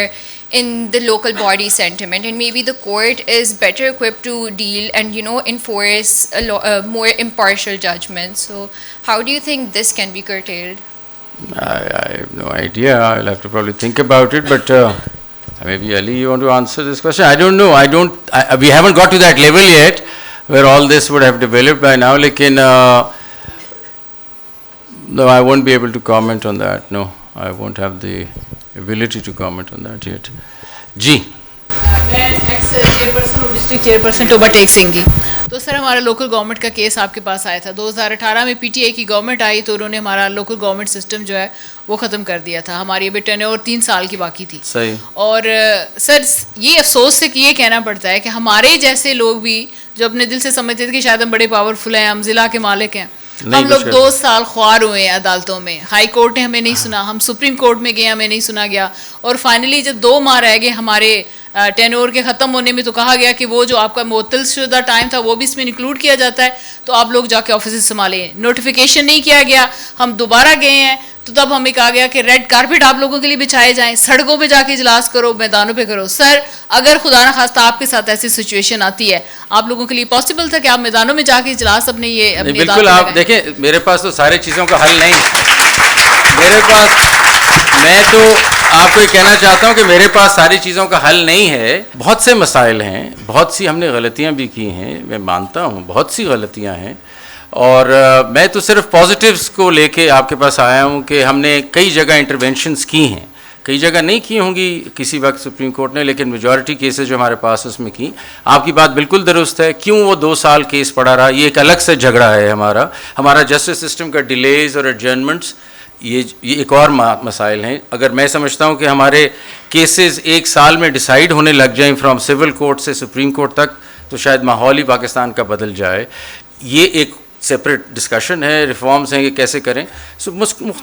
in the local body sentiment, and maybe the court is better equipped to deal and enforce a more impartial judgment. So how do you think this can be curtailed? I have no idea. I'll have to probably think about it, but maybe Ali, you want to answer this question? I don't know. We haven't got to that level yet where all this would have developed by now. Lekin, no, I won't be able to comment on that. No, I won't have the ability to comment on that yet. جی میں ایکس چیئرپرسن اور ڈسٹرکٹ چیئرپرسن ٹوبا ٹیک سنگھ کی. تو سر ہمارا لوکل گورنمنٹ کا کیس آپ کے پاس آیا تھا 2018 میں. پی ٹی آئی کی گورنمنٹ آئی تو انہوں نے ہمارا لوکل گورنمنٹ سسٹم جو ہے وہ ختم کر دیا تھا. ہماری ابھی ٹینیور 3 سال کی باقی تھی. صحیح. اور سر یہ افسوس سے کہ یہ کہنا پڑتا ہے کہ ہمارے جیسے لوگ بھی جو اپنے دل سے سمجھتے تھے کہ شاید ہم بڑے پاورفل ہیں, ہم ضلع کے مالک ہیں, ہم لوگ 2 سال خوار ہوئے ہیں عدالتوں میں. ہائی کورٹ نے ہمیں نہیں سنا, ہم سپریم کورٹ میں گئے, ہمیں نہیں سنا گیا. اور فائنلی جب 2 ماہ رہ گئے ہمارے ٹینور کے ختم ہونے میں تو کہا گیا کہ وہ جو آپ کا معطل شدہ ٹائم تھا وہ بھی اس میں انکلوڈ کیا جاتا ہے, تو آپ لوگ جا کے آفیسز سنبھالیں. نوٹیفیکیشن نہیں کیا گیا, ہم دوبارہ گئے ہیں تو تب ہمیں کہا گیا کہ ریڈ کارپیٹ آپ لوگوں کے لیے بچھائے جائیں, سڑکوں پہ جا کے اجلاس کرو, میدانوں پہ کرو. سر اگر خدا نخواستہ آپ کے ساتھ ایسی سچویشن آتی ہے, آپ لوگوں کے لیے پاسبل تھا کہ آپ میدانوں میں جا کے اجلاس اپنے یہ بالکل. آپ دیکھیں میرے پاس تو سارے چیزوں کا حل نہیں, میرے پاس, میں تو آپ کو یہ کہنا چاہتا ہوں کہ میرے پاس ساری چیزوں کا حل نہیں ہے. بہت سے مسائل ہیں, بہت سی ہم نے غلطیاں بھی کی ہیں, میں مانتا ہوں بہت سی غلطیاں ہیں, اور میں تو صرف پازیٹیوز کو لے کے آپ کے پاس آیا ہوں کہ ہم نے کئی جگہ انٹرونشنز کی ہیں, کئی جگہ نہیں کی ہوں گی کسی وقت سپریم کورٹ نے, لیکن میجورٹی کیسز جو ہمارے پاس اس میں کی. آپ کی بات بالکل درست ہے. کیوں وہ 2 سال کیس پڑا رہا, یہ ایک الگ سے جھگڑا ہے ہمارا جسٹس سسٹم کا ڈیلیز اور ایڈجرنمنٹس, یہ ایک اور مسائل ہیں. اگر میں سمجھتا ہوں کہ ہمارے کیسز 1 سال میں ڈیسائیڈ ہونے لگ جائیں فرام سول کورٹ سے سپریم کورٹ تک, تو شاید ماحول ہی پاکستان کا بدل جائے. یہ ایک سیپریٹ ڈسکشن ہے, ریفارمز ہیں کہ کیسے کریں.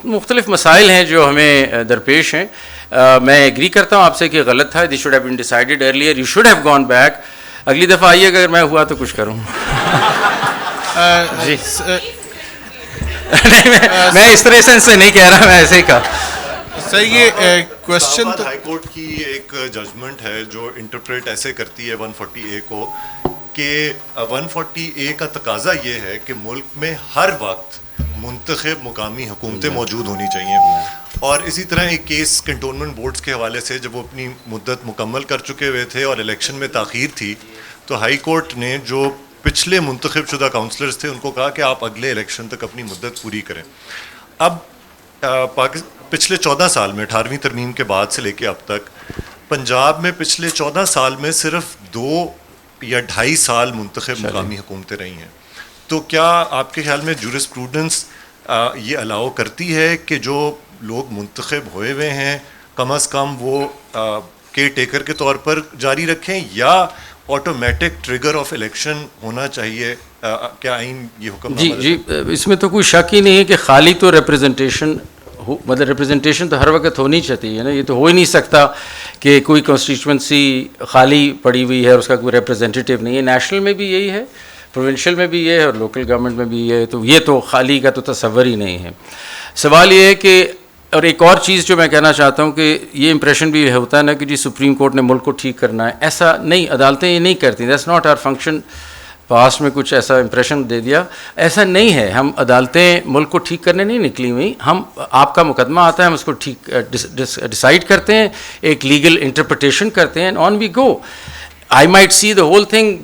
مختلف مسائل ہیں جو ہمیں درپیش ہیں. میں ایگری کرتا ہوں آپ سے کہ غلط تھا, this should have been decided earlier, you should have gone back. اگلی دفعہ آئیے گا, اگر میں ہوا تو کچھ کروں. جی نہیں, میں اس طرح سے نہیں کہہ رہا, میں ایسے ہی کہا. سر یہ کوشچن تو ہائی کورٹ کی ایک ججمنٹ ہے جو انٹرپریٹ ایسے کرتی ہے 140A کو کہ 140A کا تقاضا یہ ہے کہ ملک میں ہر وقت منتخب مقامی حکومتیں موجود ہونی چاہیے. اور اسی طرح ایک کیس کنٹونمنٹ بورڈز کے حوالے سے جب وہ اپنی مدت مکمل کر چکے ہوئے تھے اور الیکشن میں تاخیر تھی, تو ہائی کورٹ نے جو پچھلے منتخب شدہ کاؤنسلرز تھے ان کو کہا کہ آپ اگلے الیکشن تک اپنی مدت پوری کریں. اب پچھلے 14 سال میں 18ویں ترمیم کے بعد سے لے کے اب تک پنجاب میں پچھلے 14 سال میں صرف 2 یا 2.5 سال منتخب مقامی حکومتیں رہی ہیں. تو کیا آپ کے خیال میں جورسپروڈنس یہ الاؤ کرتی ہے کہ جو لوگ منتخب ہوئے ہوئے ہیں کم از کم وہ کیئر ٹیکر کے طور پر جاری رکھیں, یا آٹومیٹک ٹریگر آف الیکشن ہونا چاہیے؟ کیا آئین یہ حکم؟ جی اس میں تو کوئی شک ہی نہیں ہے کہ خالی تو ریپرزنٹیشن, مطلب ریپرزنٹیشن تو ہر وقت ہونی چاہیے نا. یہ تو ہو ہی نہیں سکتا کہ کوئی کانسٹیچوئنسی خالی پڑی ہوئی ہے اور اس کا کوئی ریپرزنٹیٹیو نہیں ہے. نیشنل میں بھی یہی ہے, پروونشل میں بھی یہ ہے, اور لوکل گورنمنٹ میں بھی یہ ہے. تو یہ تو خالی کا تو تصور ہی نہیں ہے. سوال یہ ہے کہ, اور ایک اور چیز جو میں کہنا چاہتا ہوں کہ یہ امپریشن بھی ہوتا ہے نا کہ جی سپریم کورٹ نے ملک کو ٹھیک کرنا ہے. ایسا نہیں, عدالتیں یہ نہیں کرتی. That's not our function. پاس میں کچھ ایسا امپریشن دے دیا, ایسا نہیں ہے. ہم عدالتیں ملک کو ٹھیک کرنے نہیں نکلی ہوئی. ہم, آپ کا مقدمہ آتا ہے, ہم اس کو ٹھیک ڈیسائیڈ کرتے ہیں, ایک لیگل انٹرپریٹیشن کرتے ہیں, آن وی گو. I might see the whole thing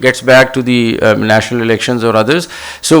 gets back to the national elections or others. So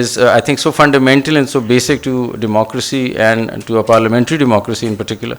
is I think so fundamental and so basic to democracy and to a parliamentary democracy in particular.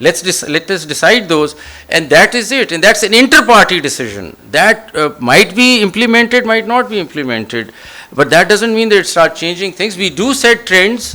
let us decide those, and that is it, and that's an inter-party decision that might be implemented, might not be implemented, but that doesn't mean that it start changing things. We do set trends,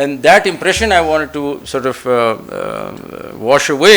and that impression I wanted to sort of wash away,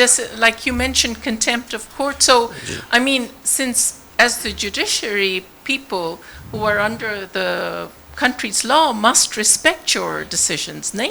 just like you mentioned contempt of court. So I mean, since as the judiciary, people who are under the country's law must respect your decisions, nahi?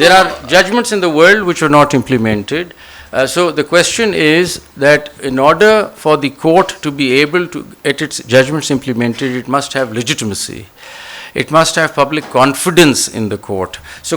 There are judgments in the world which are not implemented. So the question is that in order for the court to be able to get its judgments implemented, it must have legitimacy. It must have public confidence in the court. So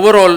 overall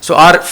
So our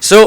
So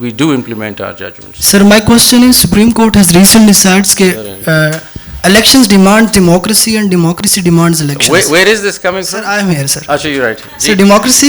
we do implement our judgments. Sir, my question is, Supreme Court has recently decided that elections demand democracy and democracy demands elections. Where is this coming from? Sir, I am here, sir. Achha, you're right. So democracy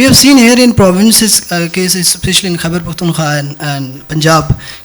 We have seen here in provinces cases, especially in Khyber Pakhtunkhwa and Punjab,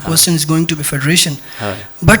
the question is going to be federation. But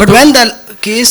But when the case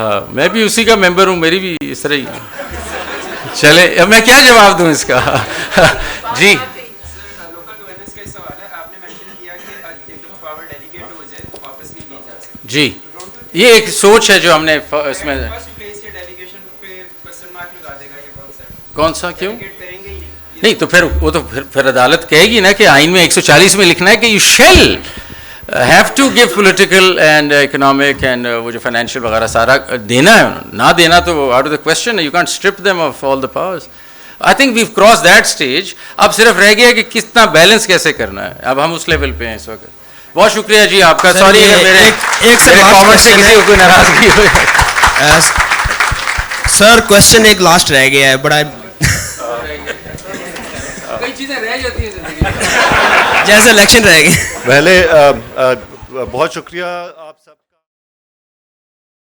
ہاں میں بھی اسی کا ممبر ہوں, میری بھی اس طرح ہی. چلے اب میں کیا جواب دوں اس کا. جی جی یہ ایک سوچ ہے جو ہم نے اس میں. کون سا کیوں نہیں, تو پھر وہ تو پھر عدالت کہے گی نا کہ آئین میں 140 میں لکھنا ہے کہ you shall have to give political and economic اینڈ وہ جو فائنینشیل وغیرہ سارا دینا ہے. نہ دینا تو آؤٹ آف دا کوشچن ہے, you can't strip them of all the powers. I think we've cross that stage. اب صرف رہ گیا کہ کتنا بیلنس کیسے کرنا ہے, اب ہم اس لیول پہ ہیں اس وقت. بہت شکریہ جی آپ کا. سوری اگر میرے کامنٹ سے کسی کو کوئی ناراضگی ہو. سر کوشچن ایک لاسٹ رہ گیا ہے, بڑا کئی چیزیں رہ جاتی ہیں زندگی جیسے الیکشن رہ گئے. پہلے بہت شکریہ آپ سب.